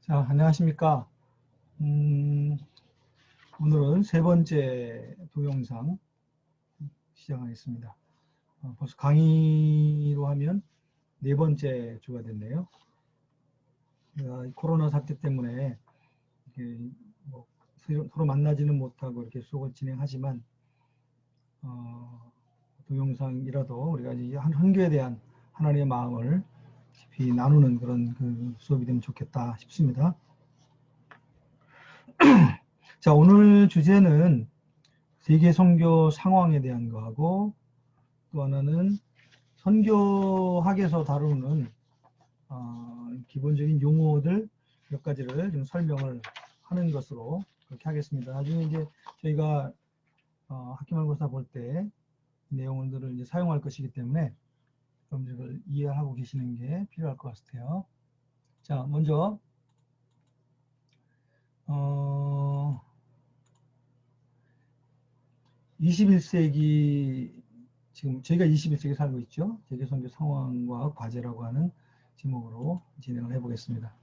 자, 안녕하십니까. 오늘은 세 번째 동영상 시작하겠습니다. 벌써 강의로 하면 네 번째 주가 됐네요. 코로나 사태 때문에 이렇게 뭐 서로 만나지는 못하고 이렇게 수업을 진행하지만 동영상이라도 우리가 이제 한교에 대한 하나님의 마음을 깊이 나누는 그런 그 수업이 되면 좋겠다 싶습니다. 자, 오늘 주제는 세계 선교 상황에 대한 거하고 또 하나는 선교학에서 다루는 기본적인 용어들 몇 가지를 좀 설명을 하는 것으로 그렇게 하겠습니다. 나중에 이제 저희가 학기말고사 볼 때 내용들을 이제 사용할 것이기 때문에 좀 이걸 이해하고 계시는 게 필요할 것 같아요. 자, 먼저 21세기 지금 저희가 21세기 살고 있죠. 세계 선교 상황과 과제라고 하는 제목으로 진행을 해보겠습니다.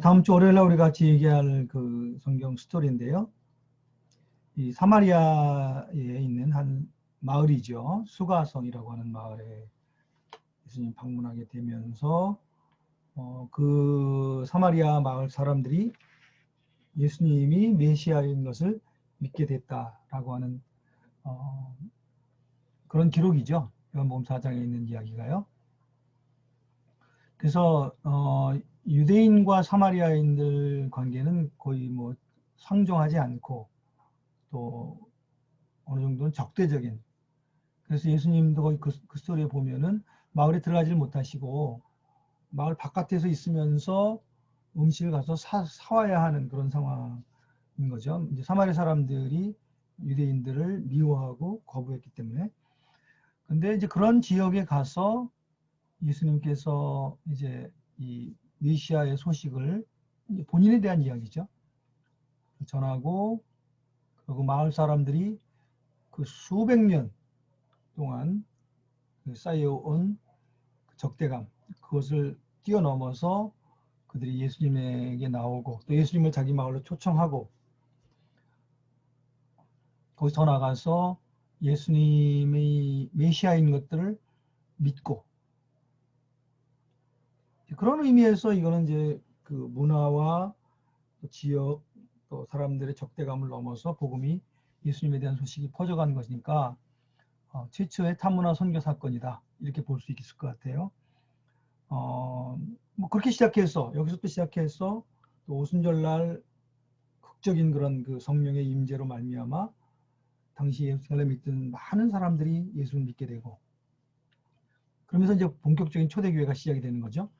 다음 주 월요일 날 우리 같이 얘기할 그 성경 스토리인데요. 이 사마리아에 있는 한 마을이죠. 수가성이라고 하는 마을에 예수님 방문하게 되면서 그 사마리아 마을 사람들이 예수님이 메시아인 것을 믿게 됐다라고 하는 그런 기록이죠. 요한복음 4장에 있는 이야기가요. 그래서 유대인과 사마리아인들 관계는 거의 뭐 상종하지 않고 또 어느 정도는 적대적인. 그래서 예수님도 거의 그 스토리에 보면은 마을에 들어가질 못하시고 마을 바깥에서 있으면서 음식을 가서 사와야 하는 그런 상황인 거죠. 이제 사마리아 사람들이 유대인들을 미워하고 거부했기 때문에. 근데 이제 그런 지역에 가서 예수님께서 이제 이 메시아의 소식을 본인에 대한 이야기죠. 전하고 그리고 마을 사람들이 그 수백 년 동안 쌓여온 적대감 그것을 뛰어넘어서 그들이 예수님에게 나오고 또 예수님을 자기 마을로 초청하고 거기서 더 나가서 예수님의 메시아인 것들을 믿고 그런 의미에서 이거는 이제 그 문화와 또 지역 또 사람들의 적대감을 넘어서 복음이 예수님에 대한 소식이 퍼져간 것이니까 최초의 탐문화 선교 사건이다 이렇게 볼 수 있을 것 같아요. 뭐 그렇게 시작해서 여기서 또 시작해서 또 오순절날 극적인 그런 그 성령의 임재로 말미암아 당시 예루살렘에 있던 많은 사람들이 예수를 믿게 되고 그러면서 이제 본격적인 초대교회가 시작이 되는 거죠.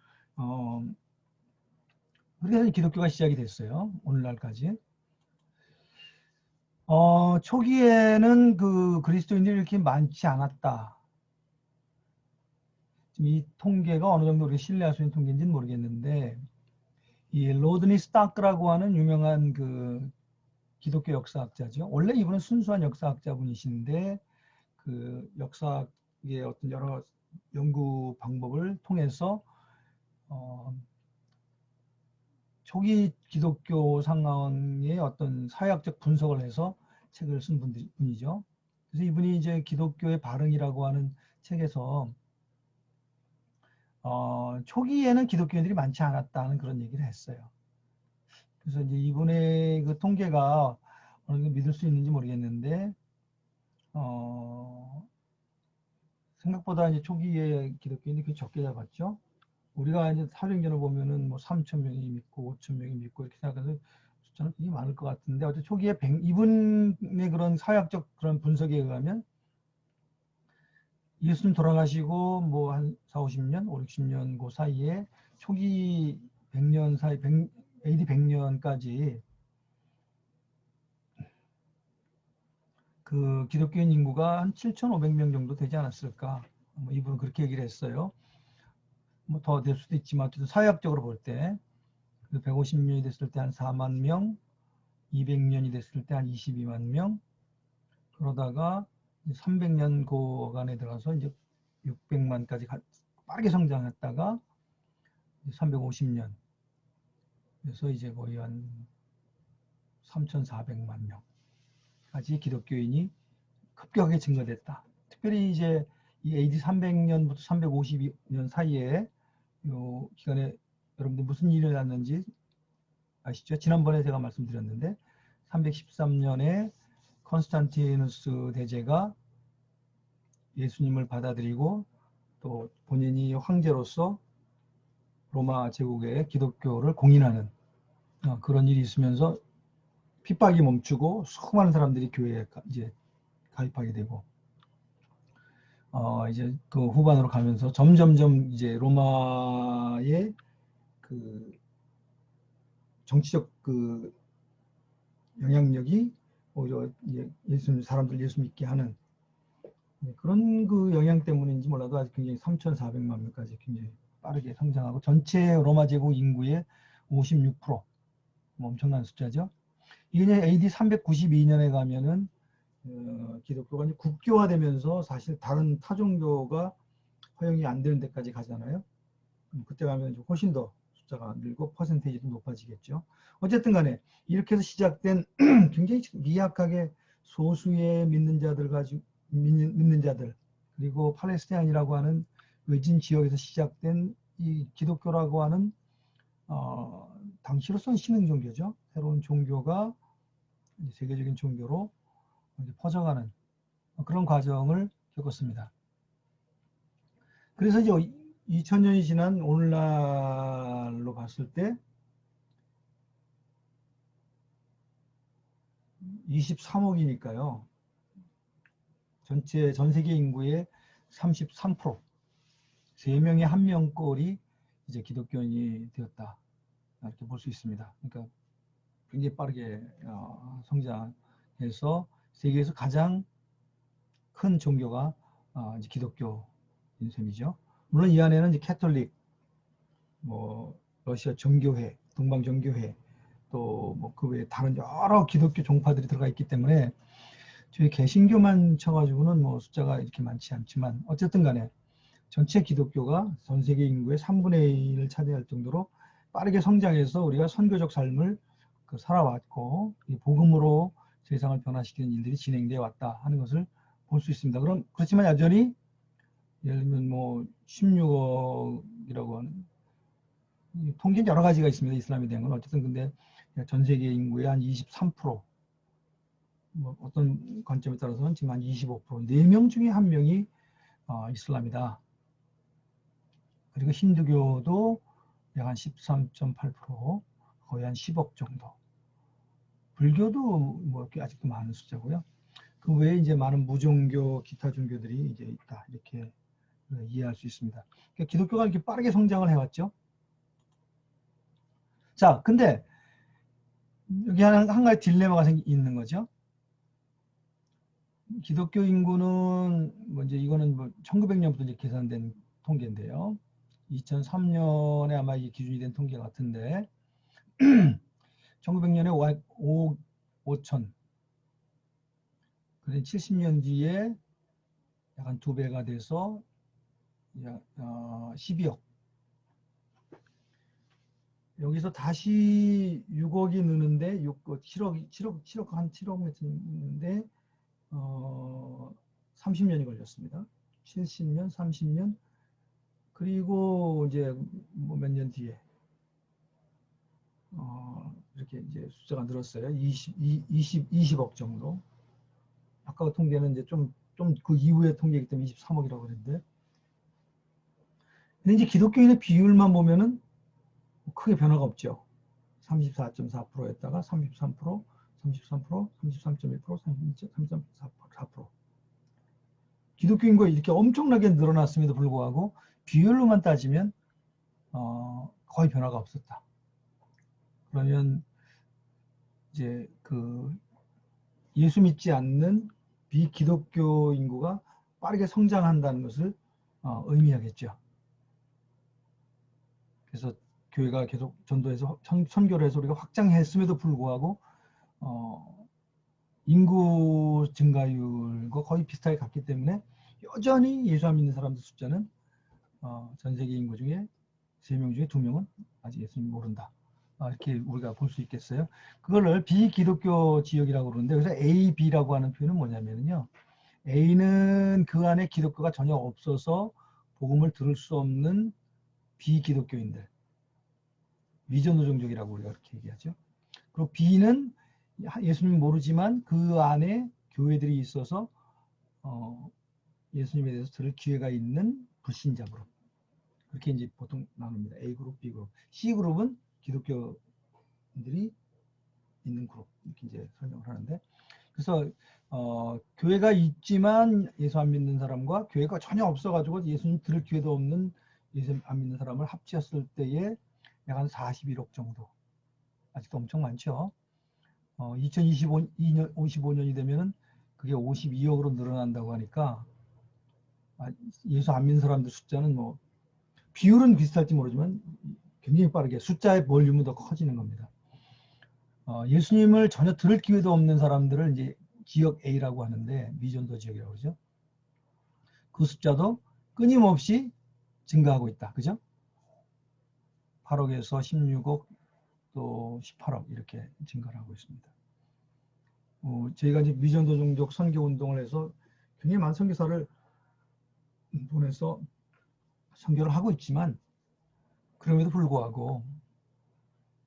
그렇게 해서 기독교가 시작이 됐어요. 오늘날까지. 초기에는 그 그리스도인들이 이렇게 많지 않았다. 이 통계가 어느 정도 우리가 신뢰할 수 있는 통계인지는 모르겠는데 이 로드니 스타크라고 하는 유명한 그 기독교 역사학자죠. 원래 이분은 순수한 역사학자분이신데 그 역사의 어떤 여러 연구 방법을 통해서 초기 기독교 상황의 어떤 사회학적 분석을 해서 책을 쓴 분이죠. 그래서 이분이 이제 기독교의 발흥이라고 하는 책에서 초기에는 기독교인들이 많지 않았다는 그런 얘기를 했어요. 그래서 이제 이분의 그 통계가 어느 정도 믿을 수 있는지 모르겠는데 생각보다 이제 초기에 기독교인들이 그렇게 적게 잡았죠. 우리가 이제 사도행전을 보면은 뭐 3,000명이 믿고 5,000명이 믿고 이렇게 생각해서 숫자는 굉장히 많을 것 같은데 어쨌든 초기에 이분의 그런 사회학적 그런 분석에 의하면 예수님 돌아가시고 뭐 한 4, 50년, 5, 60년 그 사이에 초기 100년 사이, AD 100년까지 그 기독교인 인구가 한 7,500명 정도 되지 않았을까. 뭐 이분은 그렇게 얘기를 했어요. 뭐 더 될 수도 있지만 사회학적으로 볼 때 150년이 됐을 때 한 4만 명, 200년이 됐을 때 한 22만 명, 그러다가 300년 고간에 들어가서 이제 600만까지 빠르게 성장했다가 350년. 그래서 이제 거의 한 3,400만 명까지 기독교인이 급격하게 증가됐다. 특별히 이제 이 AD 300년부터 352년 사이에 요 기간에 여러분들 무슨 일이 일어났는지 아시죠? 지난번에 제가 말씀드렸는데 313년에 컨스탄티누스 대제가 예수님을 받아들이고 또 본인이 황제로서 로마 제국의 기독교를 공인하는 그런 일이 있으면서 핍박이 멈추고 수많은 사람들이 교회에 이제 가입하게 되고 이제 그 후반으로 가면서 점점점 이제 로마의 그 정치적 그 영향력이 오히려 이제 사람들 예수 믿게 하는 그런 그 영향 때문인지 몰라도 아직 굉장히 3,400만 명까지 굉장히 빠르게 성장하고 전체 로마 제국 인구의 56%, 엄청난 숫자죠. 이게 AD 392년에 가면은 기독교가 이제 국교화되면서 사실 다른 타종교가 허용이 안 되는 데까지 가잖아요. 그때 가면 이제 훨씬 더 숫자가 늘고 퍼센테이지도 높아지겠죠. 어쨌든 간에 이렇게 해서 시작된 굉장히 미약하게 소수의 믿는 자들 그리고 팔레스타인이라고 하는 외진 지역에서 시작된 이 기독교라고 하는 당시로서는 신흥 종교죠. 새로운 종교가 세계적인 종교로 퍼져가는 그런 과정을 겪었습니다. 그래서 이제 2000년이 지난 오늘날로 봤을 때 23억이니까요. 전 세계 인구의 33%, 3명에 1명꼴이 이제 기독교인이 되었다. 이렇게 볼 수 있습니다. 그러니까 굉장히 빠르게 성장해서 세계에서 가장 큰 종교가 이제 기독교인 셈이죠. 물론 이 안에는 이제 캐톨릭, 뭐 러시아 정교회, 동방 정교회, 또 뭐 그 외에 다른 여러 기독교 종파들이 들어가 있기 때문에 저희 개신교만 쳐가지고는 뭐 숫자가 이렇게 많지 않지만 어쨌든 간에 전체 기독교가 전 세계 인구의 3분의 1을 차지할 정도로 빠르게 성장해서 우리가 선교적 삶을 살아왔고 이 복음으로 세상을 변화시키는 일들이 진행되어 왔다 하는 것을 볼 수 있습니다. 그렇지만 여전히 예를 들면 뭐 16억이라고 하는 통계는 여러 가지가 있습니다. 이슬람에 대한 건 어쨌든 근데 전 세계 인구의 한 23%, 뭐 어떤 관점에 따라서는 지금 한 25%, 4명 중에 1명이 이슬람이다. 그리고 힌두교도 약 한 13.8%, 거의 한 10억 정도. 불교도 뭐 아직도 많은 숫자고요. 그 외에 이제 많은 무종교, 기타 종교들이 이제 있다. 이렇게 이해할 수 있습니다. 그러니까 기독교가 이렇게 빠르게 성장을 해왔죠. 자, 근데 여기 한 가지 딜레마가 있는 거죠. 기독교 인구는 뭐 이제 이거는 뭐 1900년부터 이제 계산된 통계인데요. 2003년에 아마 이게 기준이 된 통계 같은데 1900년에 5억 5천, 그래서 70년 뒤에 약간 2배가 돼서 12억. 여기서 다시 6억이 느는데 7억 한 7억 몇인데 30년이 걸렸습니다. 70년, 30년, 그리고 이제 뭐 몇 년 뒤에 이렇게 이제 숫자가 늘었어요. 20억 정도. 아까 통계는 이제 좀 그 이후의 통계이기 때문에 23억이라고 그랬는데, 근데 이제 기독교인의 비율만 보면은 크게 변화가 없죠. 34.4%였다가 33%, 33%, 33.1%, 33.4%. 기독교 인구가 이렇게 엄청나게 늘어났음에도 불구하고 비율로만 따지면 거의 변화가 없었다. 그러면 이제 그 예수 믿지 않는 비기독교 인구가 빠르게 성장한다는 것을 의미하겠죠. 그래서 교회가 계속 전도해서 선교를 해서 우리가 확장했음에도 불구하고 인구 증가율과 거의 비슷하게 갔기 때문에 여전히 예수 안 믿는 사람들 숫자는 전 세계 인구 중에 3명 중에 2명은 아직 예수님 모른다. 이렇게 우리가 볼 수 있겠어요. 그거를 비기독교 지역이라고 그러는데 그래서 A, B라고 하는 표현은 뭐냐면요. A는 그 안에 기독교가 전혀 없어서 복음을 들을 수 없는 비기독교인들. 위전도 종족이라고 우리가 그렇게 얘기하죠. 그리고 B는 예수님 모르지만 그 안에 교회들이 있어서 예수님에 대해서 들을 기회가 있는 불신자 그룹. 그렇게 이제 보통 나눕니다. A그룹, B그룹. C그룹은 기독교인들이 있는 그룹. 이렇게 이제 설명을 하는데. 그래서, 교회가 있지만 예수 안 믿는 사람과 교회가 전혀 없어가지고 예수님 들을 기회도 없는 예수 안 믿는 사람을 합치었을 때에 약 한 41억 정도. 아직도 엄청 많죠. 2055년이 되면은 그게 52억으로 늘어난다고 하니까 예수 안 믿는 사람들 숫자는 뭐 비율은 비슷할지 모르지만 굉장히 빠르게 숫자의 볼륨은 더 커지는 겁니다. 예수님을 전혀 들을 기회도 없는 사람들을 이제 지역 A라고 하는데 미전도 지역이라고 그러죠. 그 숫자도 끊임없이 증가하고 있다. 그죠? 8억에서 16억 또 18억 이렇게 증가를 하고 있습니다. 저희가 이제 미전도 종족 선교 운동을 해서 굉장히 많은 선교사를 보내서 선교를 하고 있지만 그럼에도 불구하고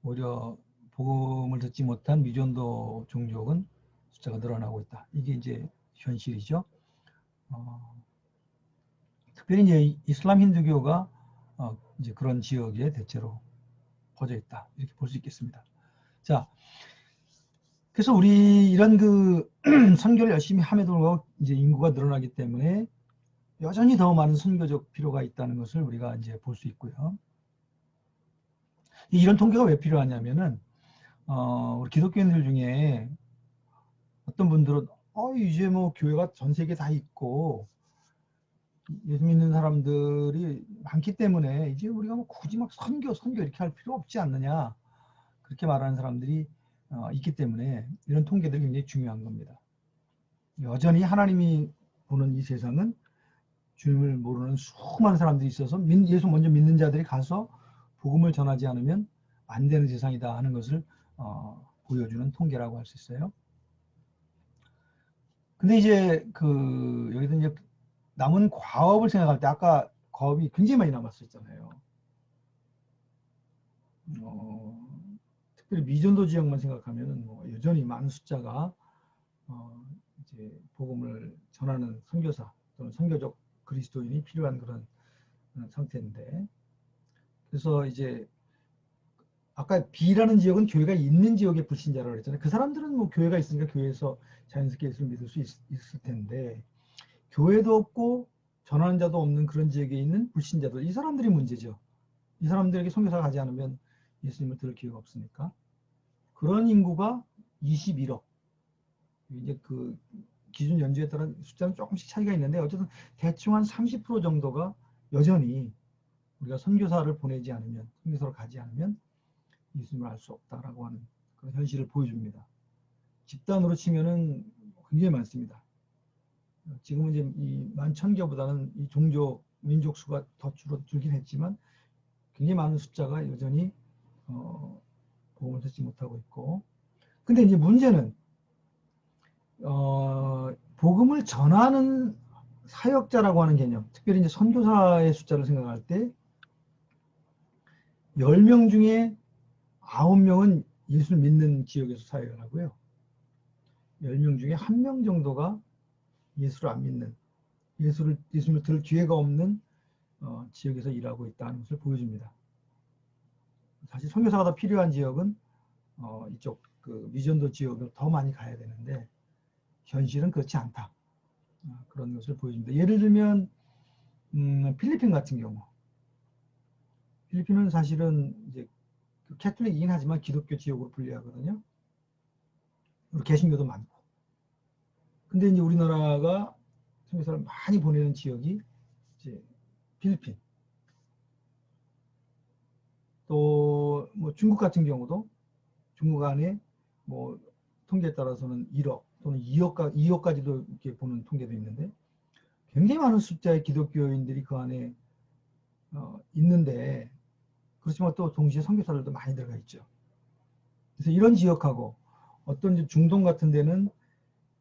오히려 복음을 듣지 못한 미전도 종족은 숫자가 늘어나고 있다. 이게 이제 현실이죠. 특별히 이제 이슬람 힌두교가 이제 그런 지역에 대체로 퍼져 있다. 이렇게 볼 수 있겠습니다. 자, 그래서 우리 이런 그 선교를 열심히 함에도 불구하고 이제 인구가 늘어나기 때문에 여전히 더 많은 선교적 필요가 있다는 것을 우리가 이제 볼 수 있고요. 이런 통계가 왜 필요하냐면은 우리 기독교인들 중에 어떤 분들은 이제 뭐 교회가 전 세계 다 있고 예수 믿는 사람들이 많기 때문에 이제 우리가 뭐 굳이 막 선교 이렇게 할 필요 없지 않느냐 그렇게 말하는 사람들이 있기 때문에 이런 통계들이 굉장히 중요한 겁니다. 여전히 하나님이 보는 이 세상은 주님을 모르는 수많은 사람들이 있어서 예수 먼저 믿는 자들이 가서 복음을 전하지 않으면 안 되는 세상이다 하는 것을 보여주는 통계라고 할 수 있어요. 근데 이제 여기서 이제 남은 과업을 생각할 때 아까 과업이 굉장히 많이 남았었잖아요. 특별히 미전도 지역만 생각하면은 뭐 여전히 많은 숫자가 이제 복음을 전하는 선교사 또는 선교적 그리스도인이 필요한 그런 상태인데, 그래서 이제 아까 B라는 지역은 교회가 있는 지역의 불신자라고 그랬잖아요. 그 사람들은 뭐 교회가 있으니까 교회에서 자연스럽게 예수를 믿을 수 있을 텐데, 교회도 없고 전하는 자도 없는 그런 지역에 있는 불신자들, 이 사람들이 문제죠. 이 사람들에게 선교사가 가지 않으면 예수님을 들을 기회가 없으니까. 그런 인구가 21억. 이제 그 기준 연주에 따라 숫자는 조금씩 차이가 있는데 어쨌든 대충 한 30% 정도가 여전히 우리가 선교사를 보내지 않으면, 선교사로 가지 않으면 예수님을 알 수 없다라고 하는 그런 현실을 보여줍니다. 집단으로 치면은 굉장히 많습니다. 지금은 이제 이 11,000개보다는 이 종족, 민족 수가 더 줄긴 했지만 굉장히 많은 숫자가 여전히 복음을 듣지 못하고 있고, 근데 이제 문제는 복음을 전하는 사역자라고 하는 개념, 특별히 이제 선교사의 숫자를 생각할 때 10명 중에 9명은 예수를 믿는 지역에서 사역을 하고요. 10명 중에 1명 정도가 예수를 안 믿는, 예수님을 들을 기회가 없는 지역에서 일하고 있다는 것을 보여줍니다. 사실 선교사가 더 필요한 지역은 이쪽 그 미전도 지역으로 더 많이 가야 되는데 현실은 그렇지 않다. 그런 것을 보여줍니다. 예를 들면 필리핀 같은 경우, 필리핀은 사실은 이제 캐톨릭이긴 하지만 기독교 지역으로 분류하거든요. 그리고 개신교도 많고. 근데 이제 우리나라가 선교사를 많이 보내는 지역이 이제 필리핀. 또 뭐 중국 같은 경우도 중국 안에 뭐 통계에 따라서는 1억 또는 2억까지도 이렇게 보는 통계도 있는데 굉장히 많은 숫자의 기독교인들이 그 안에 있는데 그렇지만 또 동시에 선교사들도 많이 들어가 있죠. 그래서 이런 지역하고 어떤 중동 같은 데는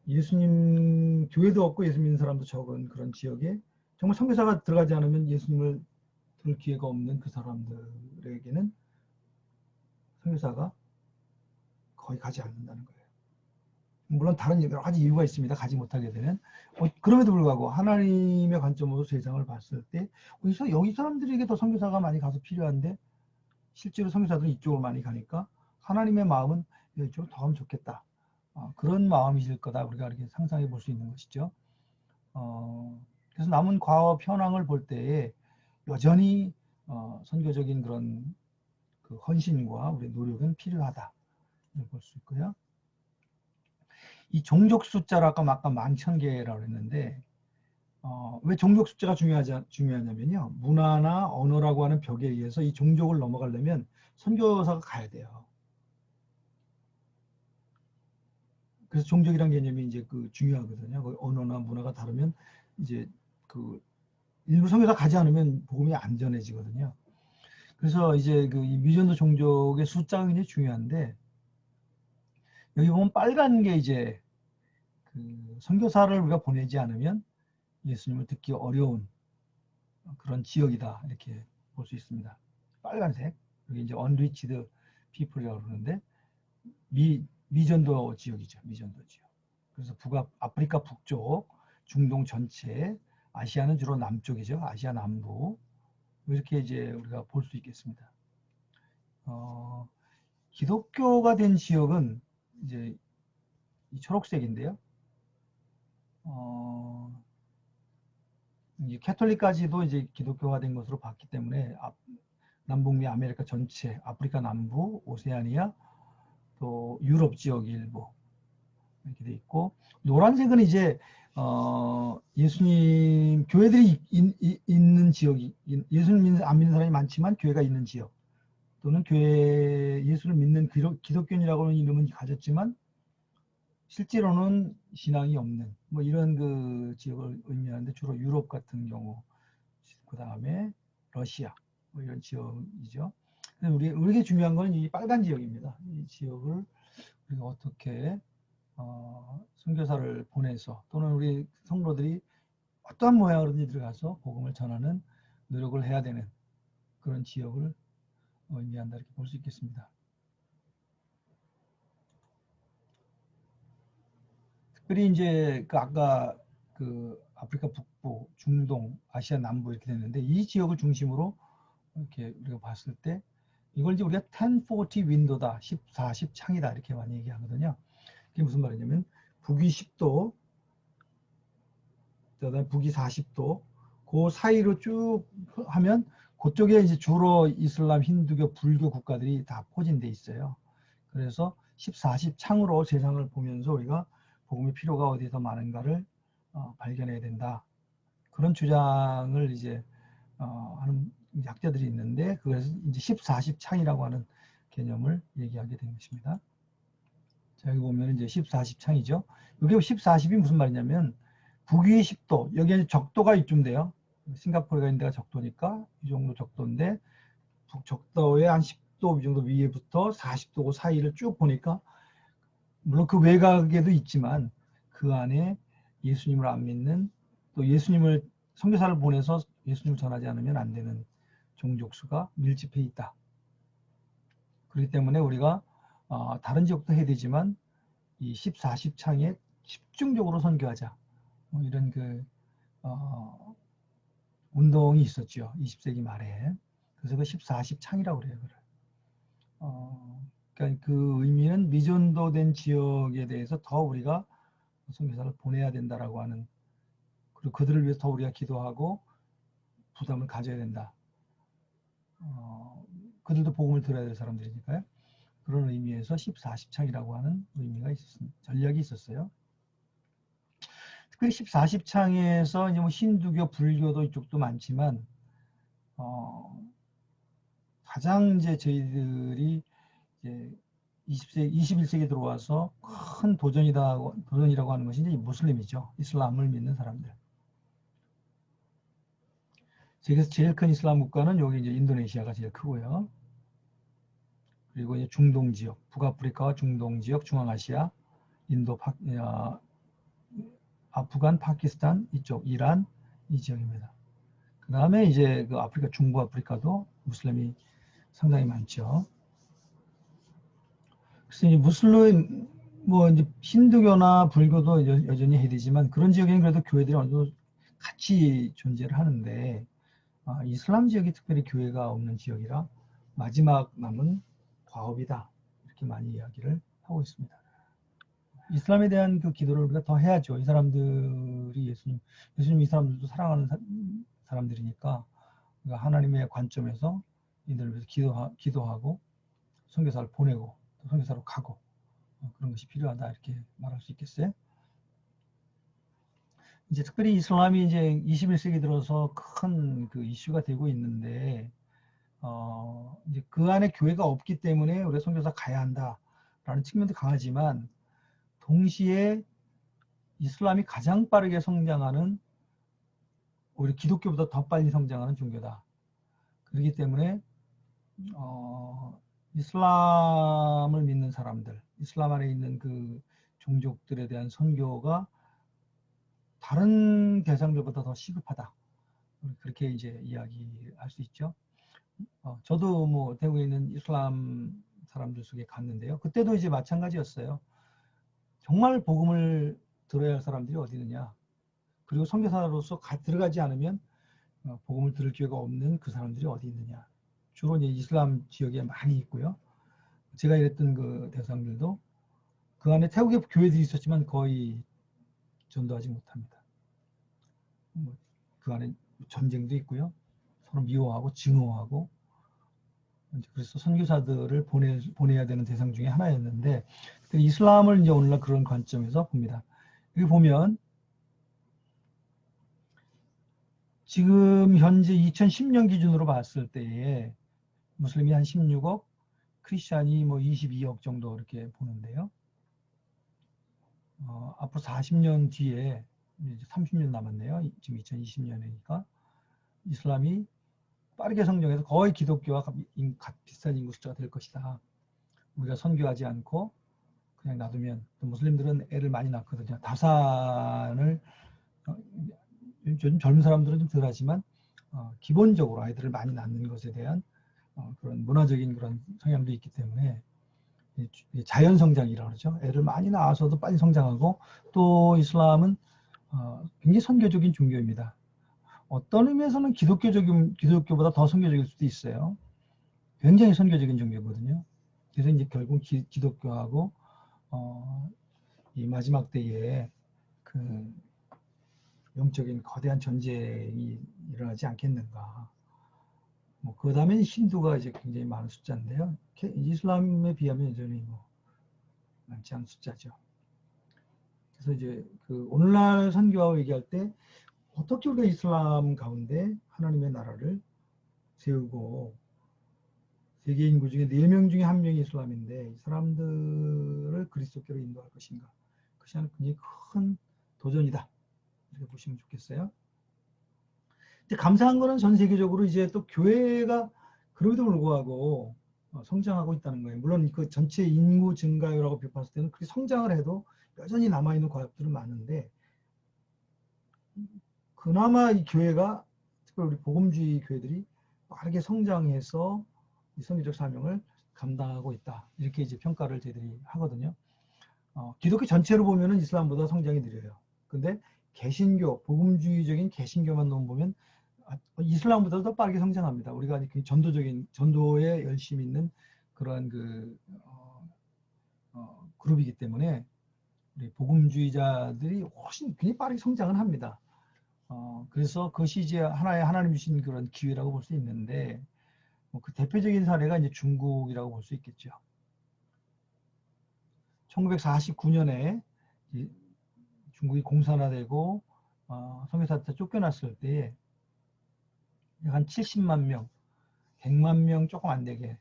예수님 교회도 없고 예수 믿는 사람도 적은 그런 지역에 정말 선교사가 들어가지 않으면 예수님을 들을 기회가 없는 그 사람들에게는 선교사가 거의 가지 않는다는 거예요. 물론 다른 여러 가지 이유가 있습니다. 가지 못하게 되는. 그럼에도 불구하고 하나님의 관점으로 세상을 봤을 때 여기 사람들에게 더 선교사가 많이 가서 필요한데 실제로 선교사들은 이쪽으로 많이 가니까 하나님의 마음은 이쪽으로 더 하면 좋겠다. 그런 마음이실 거다. 우리가 이렇게 상상해 볼 수 있는 것이죠. 그래서 남은 과업 현황을 볼 때에 여전히 선교적인 그런 그 헌신과 우리 노력은 필요하다. 볼 수 있고요. 이 종족 숫자를 아까 11,000개라고 했는데 왜 종족 숫자가 중요하냐면요. 문화나 언어라고 하는 벽에 의해서 이 종족을 넘어가려면 선교사가 가야 돼요. 그래서 종족이란 개념이 이제 그 중요하거든요. 그 언어나 문화가 다르면 이제 그 일부 선교사 가지 않으면 복음이 안 전해지거든요. 그래서 이제 그 미전도 종족의 숫자가 굉장히 중요한데 여기 보면 빨간 게 이제 그 선교사를 우리가 보내지 않으면 예수님을 듣기 어려운 그런 지역이다 이렇게 볼 수 있습니다. 빨간색 여기 이제 unreached people이라고 그러는데 미전도 지역이죠. 미전도 지역. 그래서 아프리카 북쪽, 중동 전체, 아시아는 주로 남쪽이죠. 아시아 남부 이렇게 이제 우리가 볼 수 있겠습니다. 기독교가 된 지역은 이제 이 초록색인데요. 이제 캐톨릭까지도 이제 기독교가 된 것으로 봤기 때문에 남북미 아메리카 전체, 아프리카 남부, 오세아니아, 또 유럽 지역 일부 이렇게 돼 있고 노란색은 이제 예수님 교회들이 있는 지역이 예수님 안 믿는 사람이 많지만 교회가 있는 지역 또는 교회 예수를 믿는 기독교인이라고 하는 이름은 가졌지만 실제로는 신앙이 없는 뭐 이런 그 지역을 의미하는데 주로 유럽 같은 경우 그 다음에 러시아 뭐 이런 지역이죠. 우리에게 중요한 건 이 빨간 지역입니다. 이 지역을 우리가 어떻게 선교사를 보내서 또는 우리 성도들이 어떠한 모양으로든지 들어가서 복음을 전하는 노력을 해야 되는 그런 지역을 의미한다 이렇게 볼 수 있겠습니다. 특별히 이제 그 아까 그 아프리카 북부, 중동, 아시아 남부 이렇게 됐는데 이 지역을 중심으로 이렇게 우리가 봤을 때 이걸 이제 우리가 1040 윈도다, 1040 창이다 이렇게 많이 얘기하거든요. 그게 무슨 말이냐면 북위 10도, 그다음에 북위 40도, 그 사이로 쭉 하면 그쪽에 이제 주로 이슬람, 힌두교, 불교 국가들이 다 포진돼 있어요. 그래서 1040 창으로 세상을 보면서 우리가 복음의 필요가 어디서 많은가를 발견해야 된다. 그런 주장을 이제 하는 학자들이 있는데 그래서 이제 1040 창이라고 하는 개념을 얘기하게 된 것입니다. 자, 여기 보면 이제 1040 창이죠. 이게 1040이 무슨 말이냐면 북위 10도, 여기에 적도가 이쯤 돼요. 싱가포르가 있는 데가 적도니까 이 정도 적도인데 북적도에 한 10도 이 정도 위에부터 40도 그 사이를 쭉 보니까 물론 그 외곽에도 있지만 그 안에 예수님을 안 믿는 또 예수님을 선교사를 보내서 예수님을 전하지 않으면 안 되는 종족수가 밀집해 있다. 그렇기 때문에 우리가 다른 지역도 해야 되지만 이 1040 창에 집중적으로 선교하자. 뭐 이런 그 운동이 있었죠. 20세기 말에. 그래서 그 1040 창이라고 그래요. 그러니까 그 의미는 미전도된 지역에 대해서 더 우리가 선교사를 보내야 된다라고 하는 그리고 그들을 위해서 더 우리가 기도하고 부담을 가져야 된다. 그들도 복음을 들어야 될 사람들이니까요. 그런 의미에서 1040 창이라고 하는 의미가 있었습니다. 전략이 있었어요. 특별히 1040 창에서 이제 뭐 힌두교, 불교도 이쪽도 많지만 가장 이제 저희들이 이제 21세기 들어와서 큰 도전이라고 하는 것이 이제 무슬림이죠. 이슬람을 믿는 사람들. 세계에서 제일 큰 이슬람 국가는 여기 이제 인도네시아가 제일 크고요. 그리고 이제 중동 지역, 북아프리카와 중동 지역, 중앙아시아, 인도, 아프간, 파키스탄 이쪽, 이란 이 지역입니다. 그 다음에 이제 그 아프리카, 중부 아프리카도 무슬림이 상당히 많죠. 그래서 이제 무슬림, 뭐 이제 힌두교나 불교도 여전히 해야 되지만 그런 지역에는 그래도 교회들이 어느 정도 같이 존재를 하는데 이슬람 지역이 특별히 교회가 없는 지역이라 마지막 남은 과업이다 이렇게 많이 이야기를 하고 있습니다. 이슬람에 대한 그 기도를 우리가 더 해야죠. 이 사람들이 예수님 이 사람들도 사랑하는 사람들이니까 우리가 하나님의 관점에서 이들을 위해서 기도하고 선교사를 보내고 또 선교사로 가고 그런 것이 필요하다 이렇게 말할 수 있겠어요. 이제 특별히 이슬람이 이제 21세기 들어서 큰 그 이슈가 되고 있는데 이제 그 안에 교회가 없기 때문에 우리 선교사 가야 한다라는 측면도 강하지만 동시에 이슬람이 가장 빠르게 성장하는 오히려 기독교보다 더 빨리 성장하는 종교다. 그렇기 때문에 이슬람을 믿는 사람들, 이슬람 안에 있는 그 종족들에 대한 선교가 다른 대상들보다 더 시급하다. 그렇게 이제 이야기할 수 있죠. 저도 뭐 대구에 있는 이슬람 사람들 속에 갔는데요. 그때도 이제 마찬가지였어요. 정말 복음을 들어야 할 사람들이 어디 있느냐. 그리고 선교사로서 들어가지 않으면 복음을 들을 기회가 없는 그 사람들이 어디 있느냐. 주로 이제 이슬람 지역에 많이 있고요. 제가 일했던 그 대상들도 그 안에 태국에 교회들이 있었지만 거의 전도하지 못합니다. 그 안에 전쟁도 있고요. 서로 미워하고 증오하고 그래서 선교사들을 보내야 되는 대상 중에 하나였는데 이슬람을 이제 오늘날 그런 관점에서 봅니다. 여기 보면 지금 현재 2010년 기준으로 봤을 때에 무슬림이 한 16억, 크리스찬이 뭐 22억 정도 이렇게 보는데요. 앞으로 40년 뒤에 이제 30년 남았네요. 지금 2020년이니까 이슬람이 빠르게 성장해서 거의 기독교와 비슷한 인구 숫자가 될 것이다. 우리가 선교하지 않고 그냥 놔두면 또 무슬림들은 애를 많이 낳거든요. 다산을 요즘 젊은 사람들은 좀 덜하지만 기본적으로 아이들을 많이 낳는 것에 대한 그런 문화적인 그런 성향도 있기 때문에 자연 성장이라고 그러죠. 애를 많이 낳아서도 빨리 성장하고 또 이슬람은 굉장히 선교적인 종교입니다. 어떤 의미에서는 기독교보다 더 선교적일 수도 있어요. 굉장히 선교적인 종교거든요. 그래서 이제 결국 기독교하고 이 마지막 때에 그 영적인 거대한 전쟁이 일어나지 않겠는가. 뭐 그 다음에 힌두가 이제 굉장히 많은 숫자인데요. 이슬람에 비하면 여전히 뭐 많지 않은 숫자죠. 그래서 이제 그 오늘날 선교하고 얘기할 때 어떻게 우리가 이슬람 가운데 하나님의 나라를 세우고 세계 인구 중에 4명 중에 1명이 이슬람인데 이 사람들을 그리스도교로 인도할 것인가. 그것이 굉장히 큰 도전이다. 이렇게 보시면 좋겠어요. 근데 감사한 거는 전 세계적으로 이제 또 교회가 그럼에도 불구하고 성장하고 있다는 거예요. 물론 그 전체 인구 증가율하고 비교했을 때는 그렇게 성장을 해도 여전히 남아있는 과업들은 많은데 그나마 이 교회가 특별히 우리 복음주의 교회들이 빠르게 성장해서 이 선교적 사명을 감당하고 있다. 이렇게 이제 평가를 저희들이 하거든요. 기독교 전체로 보면은 이슬람보다 성장이 느려요. 근데 개신교, 복음주의적인 개신교만 보면 이슬람보다 더 빠르게 성장합니다. 우리가 전도에 열심히 있는 그러한 그룹이기 때문에 우리 복음주의자들이 훨씬 굉장히 빠르게 성장을 합니다. 그래서 그것이 이제 하나님 주신 그런 기회라고 볼 수 있는데 그 대표적인 사례가 이제 중국이라고 볼 수 있겠죠. 1949년에 중국이 공산화되고 선교사한테 쫓겨났을 때에 한 70만 명, 100만 명 조금 안 되게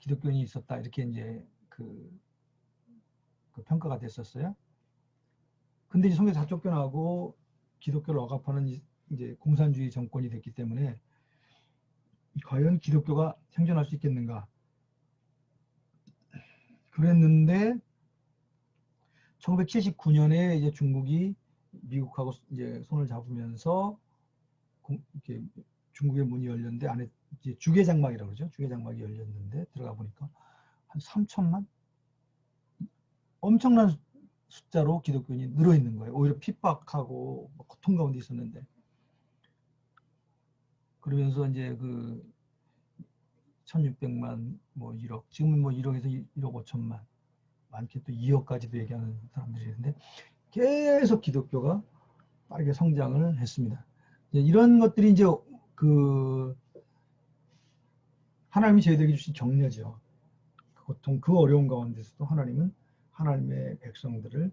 기독교인이 있었다 이렇게 이제 그 평가가 됐었어요. 근데 이제 선교사 다 쫓겨나고 기독교를 억압하는 이제 공산주의 정권이 됐기 때문에 과연 기독교가 생존할 수 있겠는가? 그랬는데 1979년에 이제 중국이 미국하고 이제 손을 잡으면서 이렇게 중국의 문이 열렸는데 안에 이제 주계장막이라고 그러죠. 주계장막이 열렸는데 들어가 보니까 한 3천만? 엄청난 숫자로 기독교인이 늘어 있는 거예요. 오히려 핍박하고 고통 가운데 있었는데. 그러면서 이제 그 1600만, 뭐 1억, 지금은 뭐 1억에서 1억 5천만, 많게 또 2억까지도 얘기하는 사람들이 있는데 계속 기독교가 빠르게 성장을 했습니다. 이런 것들이 이제 그 하나님이 저희들에게 주신 격려죠. 그 고통, 그 어려운 가운데서도 하나님은 하나님의 백성들을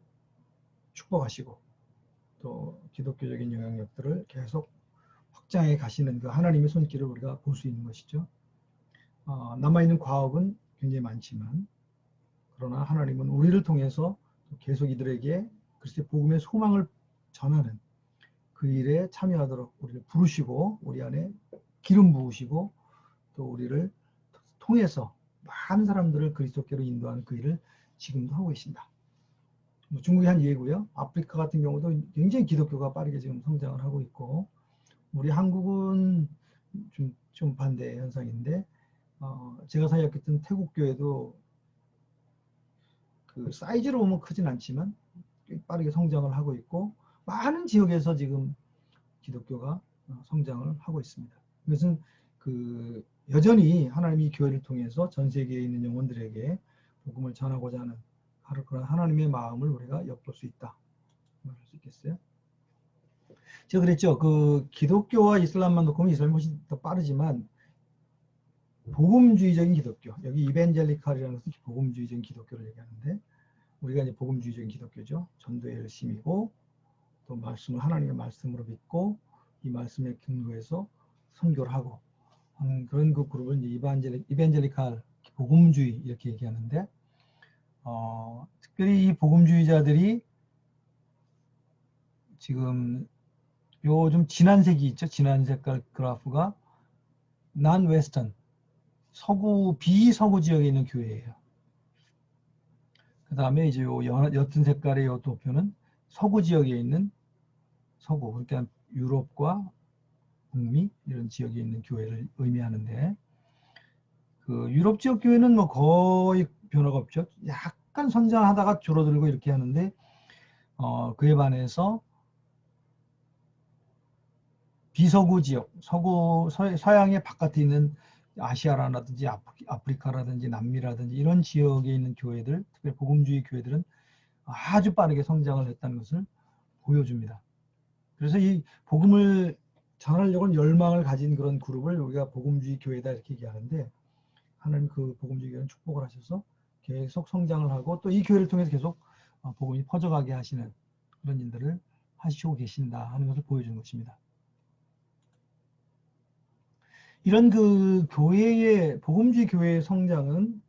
축복하시고 또 기독교적인 영향력들을 계속 확장해 가시는 그 하나님의 손길을 우리가 볼 수 있는 것이죠. 남아있는 과업은 굉장히 많지만 그러나 하나님은 우리를 통해서 계속 이들에게 그리스도의 복음의 소망을 전하는 그 일에 참여하도록 우리를 부르시고 우리 안에 기름 부으시고 또 우리를 통해서 많은 사람들을 그리스도께로 인도하는 그 일을 지금도 하고 계신다. 중국이 한 예고요. 아프리카 같은 경우도 굉장히 기독교가 빠르게 지금 성장을 하고 있고 우리 한국은 좀 반대 현상인데 제가 사역했던 태국 교회도 그 사이즈로 보면 크진 않지만 빠르게 성장을 하고 있고 많은 지역에서 지금 기독교가 성장을 하고 있습니다. 이것은 그 여전히 하나님이 교회를 통해서 전 세계에 있는 영혼들에게 복음을 전하고자 하는 그런 하나님의 마음을 우리가 엿볼 수 있다. 말할 수 있겠어요? 제가 그랬죠. 그 기독교와 이슬람만 놓고 보면 이슬람이 훨씬 더 빠르지만 복음주의적인 기독교, 여기 이벤젤리칼이라는 것은 복음주의적인 기독교를 얘기하는데 우리가 이제 복음주의적인 기독교죠. 전도에 열심이고 또 말씀을 하나님의 말씀으로 믿고 이 말씀에 근거해서 선교를 하고 그런 그 그룹을 이제 이벤젤리칼 복음주의 이렇게 얘기하는데 특별히 이 복음주의자들이 지금 요즘 진한 색이 있죠. 진한 색깔 그래프가 난 웨스턴 서구 비서구 지역에 있는 교회예요. 그 다음에 이제 요 옅은 색깔의 요 도표는 서구 지역에 있는 서구 그러니까 유럽과 북미 이런 지역에 있는 교회를 의미하는데 그 유럽 지역 교회는 뭐 거의 변화가 없죠. 약간 선장하다가 줄어들고 이렇게 하는데 그에 반해서 비서구 지역, 서양의 바깥에 있는 아시아라든지 아프리카라든지 남미라든지 이런 지역에 있는 교회들, 특별히 복음주의 교회들은 아주 빠르게 성장을 했다는 것을 보여줍니다. 그래서 이 복음을 전하려고 열망을 가진 그런 그룹을 우리가 복음주의 교회다 이렇게 얘기하는데 하나님 그 복음주의 교회는 축복을 하셔서 계속 성장을 하고 또 이 교회를 통해서 계속 복음이 퍼져가게 하시는 그런 일들을 하시고 계신다 하는 것을 보여주는 것입니다. 이런 그 교회의 복음주의 교회의 성장은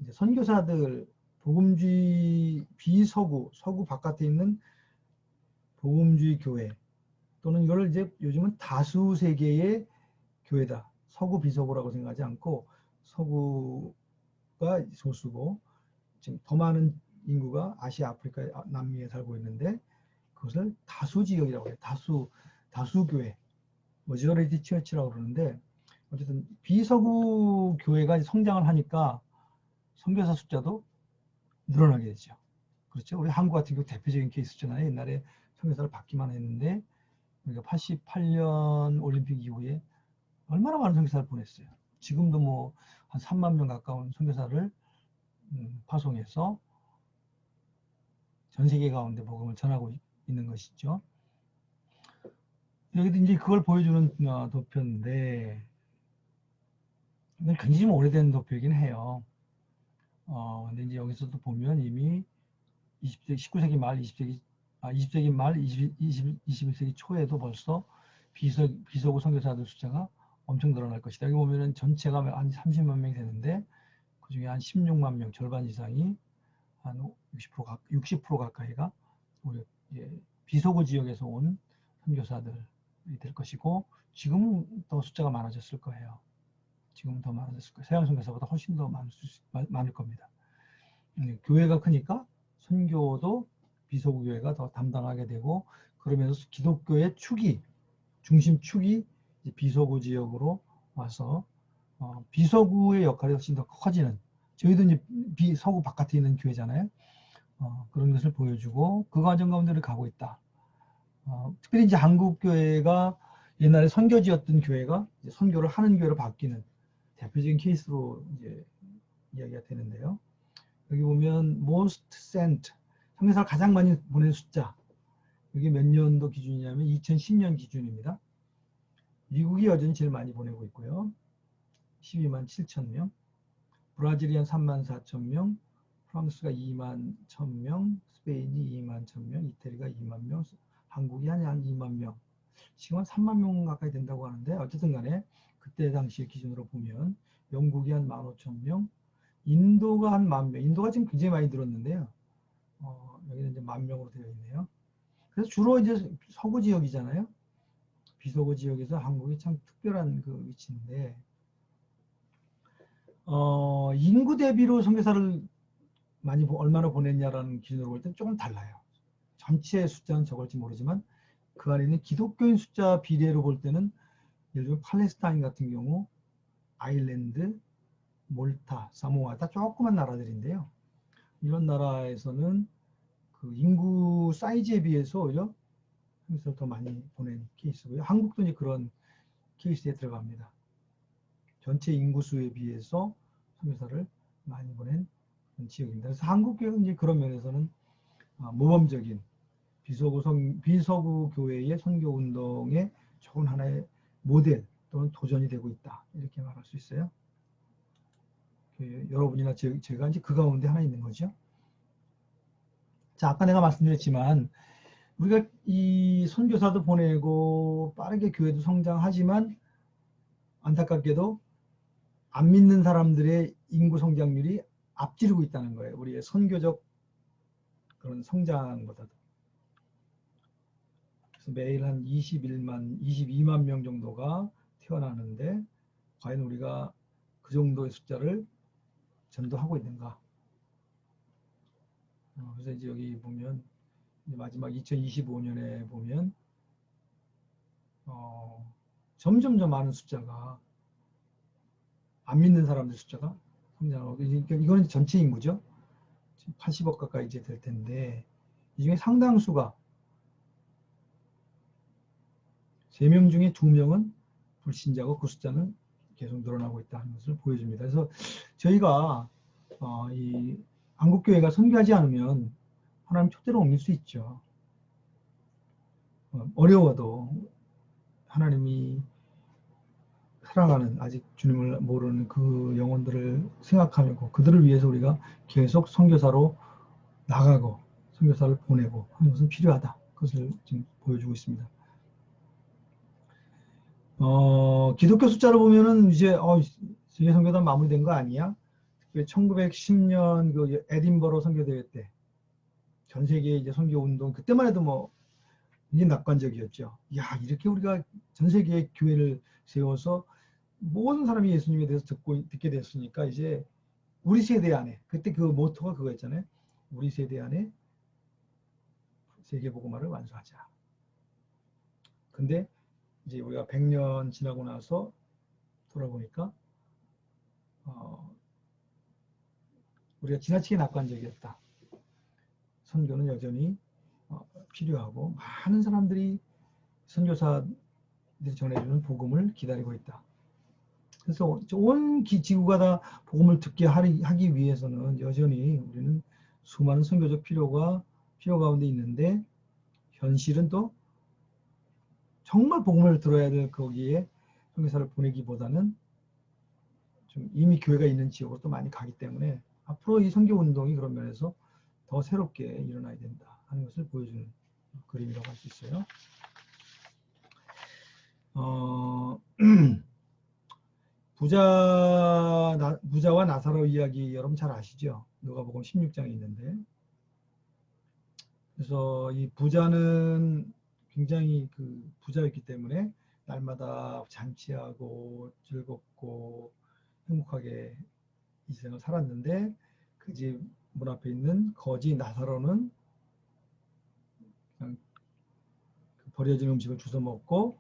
이제 선교사들 복음주의 비서구 서구 바깥에 있는 복음주의 교회 또는 이걸 이제 요즘은 다수 세계의 교회다. 서구 비서구라고 생각하지 않고 서구가 소수고 지금 더 많은 인구가 아시아, 아프리카, 남미에 살고 있는데 그것을 다수 지역이라고 해요. 다수 교회. 머지러리티 처치라고 그러는데 어쨌든 비서구 교회가 성장을 하니까 선교사 숫자도 늘어나게 되죠. 그렇죠? 우리 한국 같은 경우 대표적인 케이스잖아요. 옛날에 선교사를 받기만 했는데 우리가 88년 올림픽 이후에 얼마나 많은 선교사를 보냈어요. 지금도 뭐 한 3만 명 가까운 선교사를 파송해서 전 세계 가운데 복음을 전하고 있는 것이죠. 여기도 이제 그걸 보여주는 도표인데 굉장히 좀 오래된 도표이긴 해요. 근데 이제 여기서도 보면 이미 19세기 말, 20세기 말, 21세기 초에도 벌써 비서구 선교사들 숫자가 엄청 늘어날 것이다. 여기 보면은 전체가 한 30만 명이 되는데 그 중에 한 16만 명, 절반 이상이 한 60% 가까이가 우리 비서구 지역에서 온 선교사들이 될 것이고 지금은 더 숫자가 많아졌을 거예요. 지금은 더 많아졌을 거예요. 서양 선교사보다 훨씬 더 많을 겁니다. 교회가 크니까 선교도 비서구 교회가 더 담당하게 되고, 그러면서 기독교의 축이, 중심축이 비서구 지역으로 와서 비서구의 역할이 훨씬 더 커지는, 저희도 이제 비서구 바깥에 있는 교회잖아요. 그런 것을 보여주고 그 과정 가운데를 가고 있다. 특별히 이제 한국 교회가 옛날에 선교지였던 교회가 이제 선교를 하는 교회로 바뀌는 대표적인 케이스로 이제 이야기가 되는데요. 여기 보면 most sent, 성교사를 가장 많이 보낸 숫자, 이게 몇 년도 기준이냐면 2010년 기준입니다. 미국이 여전히 제일 많이 보내고 있고요. 12만 7천 명, 브라질이 한 3만 4천 명, 프랑스가 2만 1,000명, 스페인이 2만 1,000명, 이태리가 2만 명, 한국이 한 2만 명, 지금 한 3만 명 가까이 된다고 하는데, 어쨌든 간에 그때 당시 기준으로 보면 영국이 한 15,000명, 인도가 한 10,000명, 인도가 지금 굉장히 많이 늘었는데요. 여기는 이제 10,000명으로 되어 있네요. 그래서 주로 이제 서구 지역이잖아요. 비서구 지역에서 한국이 참 특별한 그 위치인데, 인구 대비로 선교사를 많이 얼마나 보냈냐라는 기준으로 볼 때는 조금 달라요. 전체 숫자는 적을지 모르지만 그 안에 있는 기독교인 숫자 비례로 볼 때는 예를 들면 팔레스타인 같은 경우, 아일랜드, 몰타, 사모아 다 조그만 나라들인데요. 이런 나라에서는 그 인구 사이즈에 비해서 오히려 선교사를 더 많이 보낸 케이스고요. 한국도 이제 그런 케이스에 들어갑니다. 전체 인구수에 비해서 선교사를 많이 보낸 지역입니다. 그래서 한국 교회는 이제 그런 면에서는 모범적인 비서구 교회의 선교 운동의 좋은 하나의 모델 또는 도전이 되고 있다, 이렇게 말할 수 있어요. 여러분이나 제가 이제 그 가운데 하나 있는 거죠. 자, 아까 내가 말씀드렸지만 우리가 이 선교사도 보내고 빠르게 교회도 성장하지만 안타깝게도 안 믿는 사람들의 인구 성장률이 앞지르고 있다는 거예요. 우리의 선교적 그런 성장보다도. 그래서 매일 한 22만 명 정도가 태어나는데 과연 우리가 그 정도의 숫자를 전도하고 있는가. 그래서 이제 여기 보면 마지막 2025년에 보면 점점 더 많은 숫자가, 안 믿는 사람들 숫자가 성장하고, 그러니까 이거는 전체 인구죠. 80억 가까이 이제 될 텐데 이 중에 상당수가 3명 중에 2명은 불신자고 그 숫자는 계속 늘어나고 있다는 것을 보여줍니다. 그래서 저희가 이 한국교회가 선교하지 않으면 하나님 촛대로 옮길 수 있죠. 어려워도 하나님이 사랑하는, 아직 주님을 모르는 그 영혼들을 생각하고 그들을 위해서 우리가 계속 선교사로 나가고 선교사를 보내고 하는 것은 필요하다. 그것을 지금 보여주고 있습니다. 기독교 숫자를 보면은 이제 세계 선교단 마무리된 거 아니야? 1910년 그 에딘버러 선교대회 때 전 세계 이제 선교 운동, 그때만 해도 뭐 이게 낙관적이었죠. 야, 이렇게 우리가 전 세계에 교회를 세워서 모든 사람이 예수님에 대해서 듣게 됐으니까 이제 우리 세대 안에, 그때 그 모토가 그거였잖아요. 우리 세대 안에 세계 복음화를 완수하자. 근데 이제 우리가 100년 지나고 나서 돌아보니까 우리가 지나치게 낙관적이었다. 선교는 여전히 필요하고 많은 사람들이 선교사들이 전해주는 복음을 기다리고 있다. 그래서 온 지구가 다 복음을 듣게 하기 위해서는 여전히 우리는 수많은 선교적 필요 가운데 있는데, 현실은 또 정말 복음을 들어야 될 거기에 선교사를 보내기보다는 좀 이미 교회가 있는 지역으로 또 많이 가기 때문에 앞으로 이 선교 운동이 그런 면에서 더 새롭게 일어나야 된다 하는 것을 보여주는 그림이라고 할 수 있어요. 부자와 나사로 이야기 여러분 잘 아시죠? 누가복음 16장에 있는데, 그래서 이 부자는 굉장히 그 부자였기 때문에 날마다 잔치하고 즐겁고 행복하게 이 생을 살았는데 그 집 문 앞에 있는 거지 나사로는 그냥 버려진 음식을 주워 먹고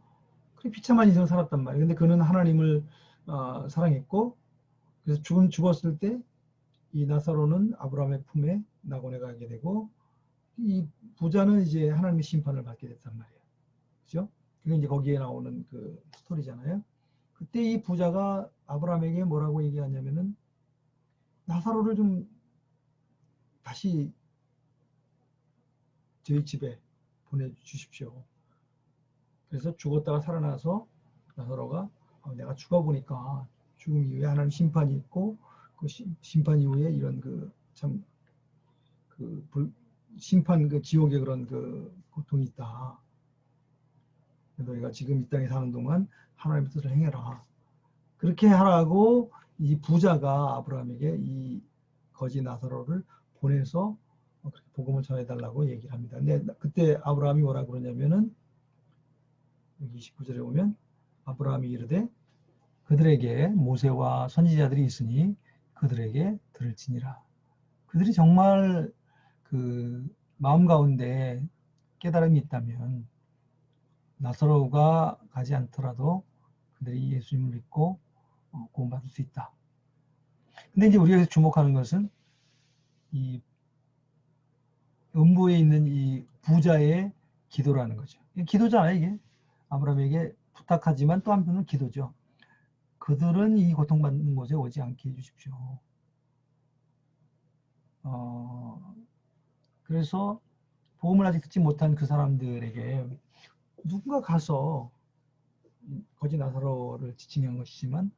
그렇게 비참한 인생을 살았단 말이에요. 근데 그는 하나님을 사랑했고, 그래서 죽었을 때 이 나사로는 아브라함의 품에 낙원에 가게 되고, 이 부자는 이제 하나님의 심판을 받게 됐단 말이에요. 그죠? 그게 이제 거기에 나오는 그 스토리잖아요. 그때 이 부자가 아브라함에게 뭐라고 얘기하냐면은 나사로를 좀 다시 저희 집에 보내주십시오. 그래서 죽었다가 살아나서 나사로가 내가 죽어보니까 죽음 이후에 하나님 심판이 있고 그 심판 이후에 이런 심판 그 지옥의 그런 그 고통이 있다. 너희가 지금 이 땅에 사는 동안 하나님의 뜻을 행해라. 그렇게 하라고 이 부자가 아브라함에게 이 거지 나사로를 보내서 그렇게 복음을 전해달라고 얘기를 합니다. 근데 그때 아브라함이 뭐라고 그러냐면은 여기 29절에 보면 아브라함이 이르되 그들에게 모세와 선지자들이 있으니 그들에게 들을지니라. 그들이 정말 그 마음 가운데 깨달음이 있다면 나사로가 가지 않더라도 그들이 예수님을 믿고 구원받을 수 있다. 근데 이제 우리가 주목하는 것은 이 음부에 있는 이 부자의 기도라는 거죠. 기도잖아요, 이게. 아브라함에게 부탁하지만 또 한편은 기도죠. 그들은 이 고통받는 곳에 오지 않게 해주십시오. 그래서 복음을 아직 듣지 못한 그 사람들에게 누군가 가서 거지 나사로를 지칭한 것이지만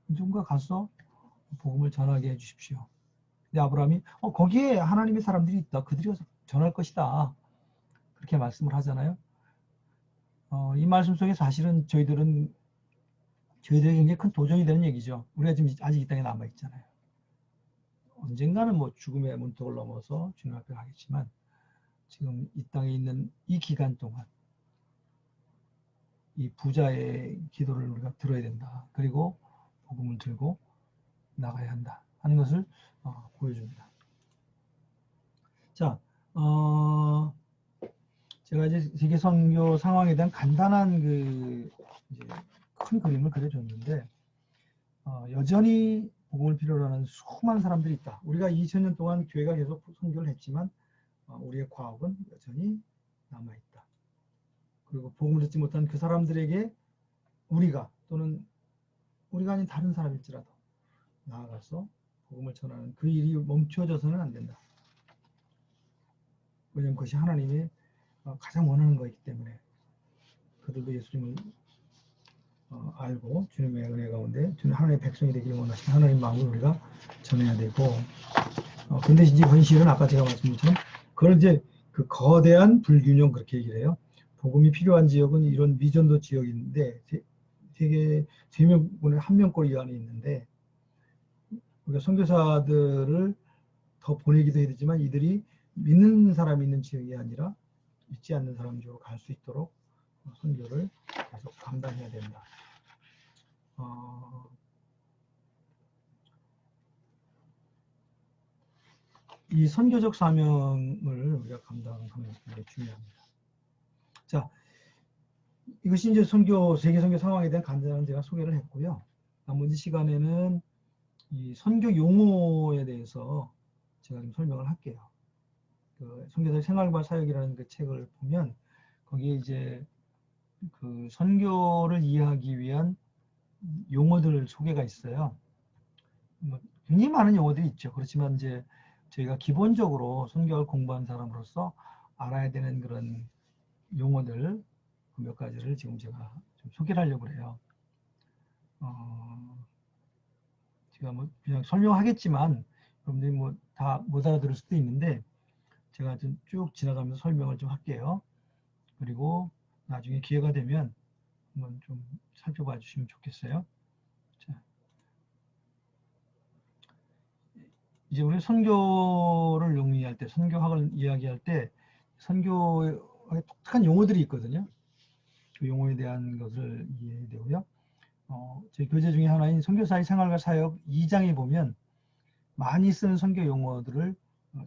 누군가 가서 복음을 전하게 해주십시오. 근데 아브라함이 거기에 하나님의 사람들이 있다. 그들이 가서 전할 것이다. 그렇게 말씀을 하잖아요. 이 말씀 속에 사실은 저희들에게 굉장히 큰 도전이 되는 얘기죠. 우리가 지금 아직 이 땅에 남아 있잖아요. 언젠가는 뭐 죽음의 문턱을 넘어서 주님 앞에 가겠지만 지금 이 땅에 있는 이 기간 동안 이 부자의 기도를 우리가 들어야 된다. 그리고 복음을 들고 나가야 한다 하는 것을 보여줍니다. 자, 제가 이제 세계 선교 상황에 대한 간단한 이제 큰 그림을 그려줬는데 여전히 복음을 필요로 하는 수많은 사람들이 있다. 우리가 2000년 동안 교회가 계속 선교를 했지만 우리의 과업은 여전히 남아있다. 그리고 복음을 듣지 못한 그 사람들에게 우리가 또는 우리가 아닌 다른 사람일지라도 나아가서 복음을 전하는 그 일이 멈춰져서는 안 된다. 왜냐하면 그것이 하나님이 가장 원하는 것이기 때문에 그들도 예수님을 알고 주님의 은혜 가운데 주님 하나님의 백성이 되기를 원하시는 하나님 마음을 우리가 전해야 되고 근데 이제 현실은 아까 제가 말씀드린 것처럼 그걸 이제 그 거대한 불균형 그렇게 얘기를 해요. 복음이 필요한 지역은 이런 미전도 지역인데 세계 3명분의 1명꼴 이 안에 있는데 우리가 선교사들을 더 보내기도 해야 되지만 이들이 믿는 사람이 있는 지역이 아니라 믿지 않는 사람 지역으로 갈 수 있도록 선교를 계속 감당해야 된다. 이 선교적 사명을 우리가 감당하는 것이 굉장히 중요합니다. 자, 이것이 이제 세계 선교 상황에 대한 간단한 제가 소개를 했고요. 나머지 시간에는 이 선교 용어에 대해서 제가 좀 설명을 할게요. 그 선교사의 생활과 사역이라는 그 책을 보면 거기에 이제 그 선교를 이해하기 위한 용어들 소개가 있어요. 굉장히 많은 용어들이 있죠. 그렇지만 이제 저희가 기본적으로 선교를 공부한 사람으로서 알아야 되는 그런 용어들 몇 가지를 지금 제가 좀 소개를 하려고 해요. 제가 뭐 그냥 설명하겠지만 여러분들이 뭐 다 못 알아들을 수도 있는데 제가 좀 쭉 지나가면서 설명을 좀 할게요. 그리고 나중에 기회가 되면 한번 좀 살펴봐 주시면 좋겠어요. 자, 이제 우리 선교를 용이할 때, 선교학을 이야기할 때 선교에 독특한 용어들이 있거든요. 그 용어에 대한 것을 이해해야 되고요. 제 교재 중에 하나인 선교사의 생활과 사역 2장에 보면 많이 쓰는 선교 용어들을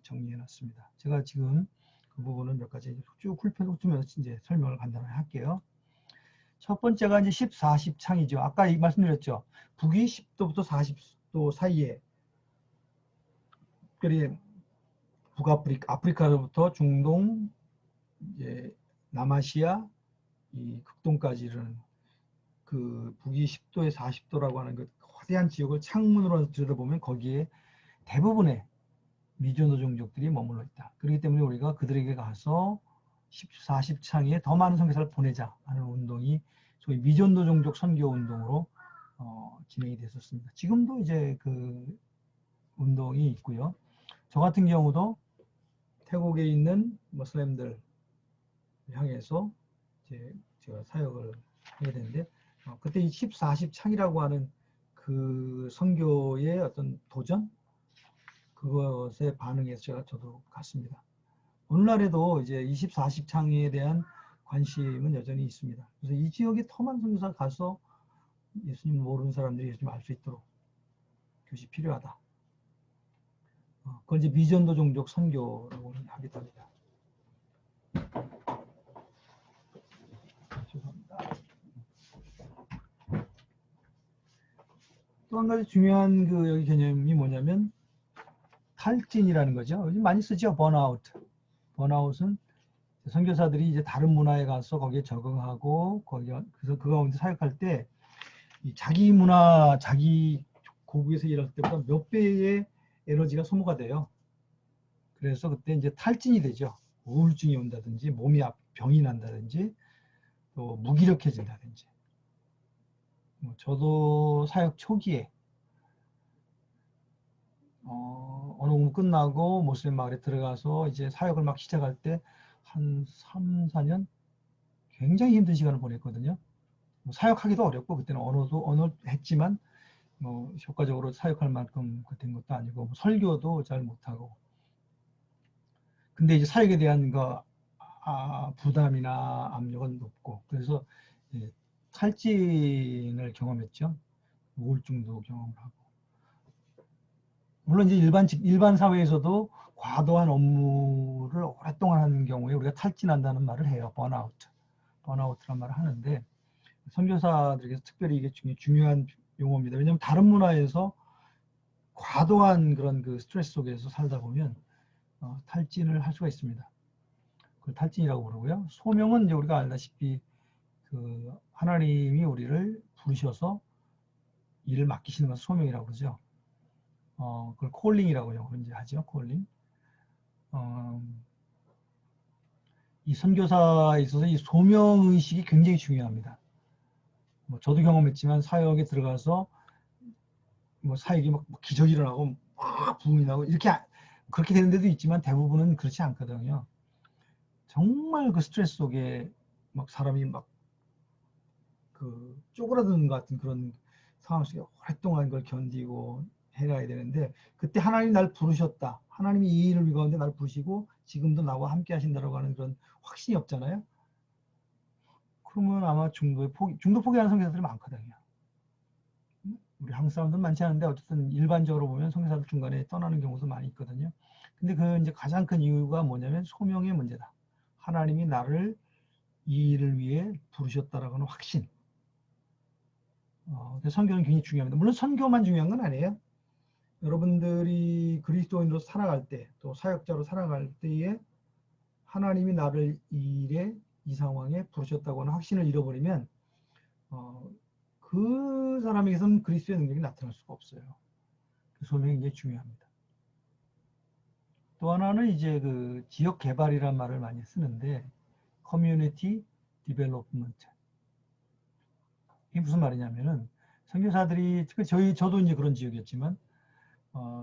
정리해 놨습니다. 제가 지금 그 부분은 몇 가지 쭉 훑으면서 이제 설명을 간단하게 할게요. 첫 번째가 이제 10, 40 창이죠. 아까 말씀드렸죠. 북위 10도부터 40도 사이에, 특별히 아프리카로부터 중동, 이제 남아시아, 이 극동까지는 그 북위 10도에 40도라고 하는 그 거대한 지역을 창문으로 들여다보면 거기에 대부분의 미존도 종족들이 머물러 있다. 그렇기 때문에 우리가 그들에게 가서 10, 40창에 더 많은 선교사를 보내자 하는 운동이 소위 미존도 종족 선교 운동으로 진행이 됐었습니다. 지금도 이제 그 운동이 있고요. 저 같은 경우도 태국에 있는 모슬렘들 향해서 이제 제가 사역을 하게 되는데 그때 이 10, 40창이라고 하는 그 선교의 어떤 도전 그것에 반응해서 저도 갔습니다. 오늘날에도 이제 20, 40창에 대한 관심은 여전히 있습니다. 그래서 이 지역에 더 많은 선교사가 가서 예수님 모르는 사람들이 예수님 알 수 있도록 그것이 필요하다. 그건 이제 미전도 종족 선교라고 하기도 합니다. 죄송합니다. 또 한 가지 중요한 그 여기 개념이 뭐냐면 탈진이라는 거죠. 요즘 많이 쓰죠. 번아웃. 번아웃은 선교사들이 이제 다른 문화에 가서 거기에 적응하고 그래서 그 가운데 사역할 때 자기 문화, 자기 고국에서 일할 때보다 몇 배의 에너지가 소모가 돼요. 그래서 그때 이제 탈진이 되죠. 우울증이 온다든지 몸이 병이 난다든지 또 무기력해진다든지. 저도 사역 초기에 어느 공부 끝나고 모슬림 마을에 들어가서 이제 사역을 막 시작할 때 한 3, 4년 굉장히 힘든 시간을 보냈거든요. 사역하기도 어렵고 그때는 언어 했지만 뭐 효과적으로 사역할 만큼 된 것도 아니고 설교도 잘 못하고 근데 이제 사역에 대한 부담이나 압력은 높고 그래서 탈진을 경험했죠. 우울증도 경험을 하고 물론 이제 일반 사회에서도 과도한 업무를 오랫동안 하는 경우에 우리가 탈진한다는 말을 해요. 번아웃이란 말을 하는데 선교사들에게서 특별히 이게 중요한 용어입니다. 왜냐하면 다른 문화에서 과도한 그런 그 스트레스 속에서 살다 보면 탈진을 할 수가 있습니다. 그걸 탈진이라고 부르고요. 소명은 이제 우리가 알다시피 그 하나님이 우리를 부르셔서 일을 맡기시는 것을 소명이라고 그러죠. 그걸 콜링이라고 영어로 이제 하죠. 콜링. 이 선교사에 있어서 이 소명 의식이 굉장히 중요합니다. 뭐 저도 경험했지만 사역에 들어가서 뭐 사역이 막 기적이 일어나고 막 부흥이 나고 이렇게 그렇게 되는 데도 있지만 대부분은 그렇지 않거든요. 정말 그 스트레스 속에 막 사람이 막 그 쪼그라드는 것 같은 그런 상황 속에 오랫동안 그걸 견디고 해가야 되는데 그때 하나님이 날 부르셨다. 하나님이 이 일을 위하는데 날 부르시고 지금도 나와 함께 하신다라고 하는 그런 확신이 없잖아요. 그러면 아마 중도 포기하는 선교사들이 많거든요. 우리 한국 사람들은 많지 않은데 어쨌든 일반적으로 보면 선교사들 중간에 떠나는 경우도 많이 있거든요. 근데 그 이제 가장 큰 이유가 뭐냐면 소명의 문제다. 하나님이 나를 이 일을 위해 부르셨다라고 하는 확신. 선교는 굉장히 중요합니다. 물론 선교만 중요한 건 아니에요. 여러분들이 그리스도인으로 살아갈 때, 또 사역자로 살아갈 때에 하나님이 나를 이 일에, 이 상황에 부르셨다고 하는 확신을 잃어버리면 그 사람에게서는 그리스도의 능력이 나타날 수가 없어요. 그 소명이 굉장히 중요합니다. 또 하나는 이제 그 지역 개발이라는 말을 많이 쓰는데 커뮤니티 디벨롭먼트. 이게 무슨 말이냐면은 선교사들이 특히 저도 이제 그런 지역이었지만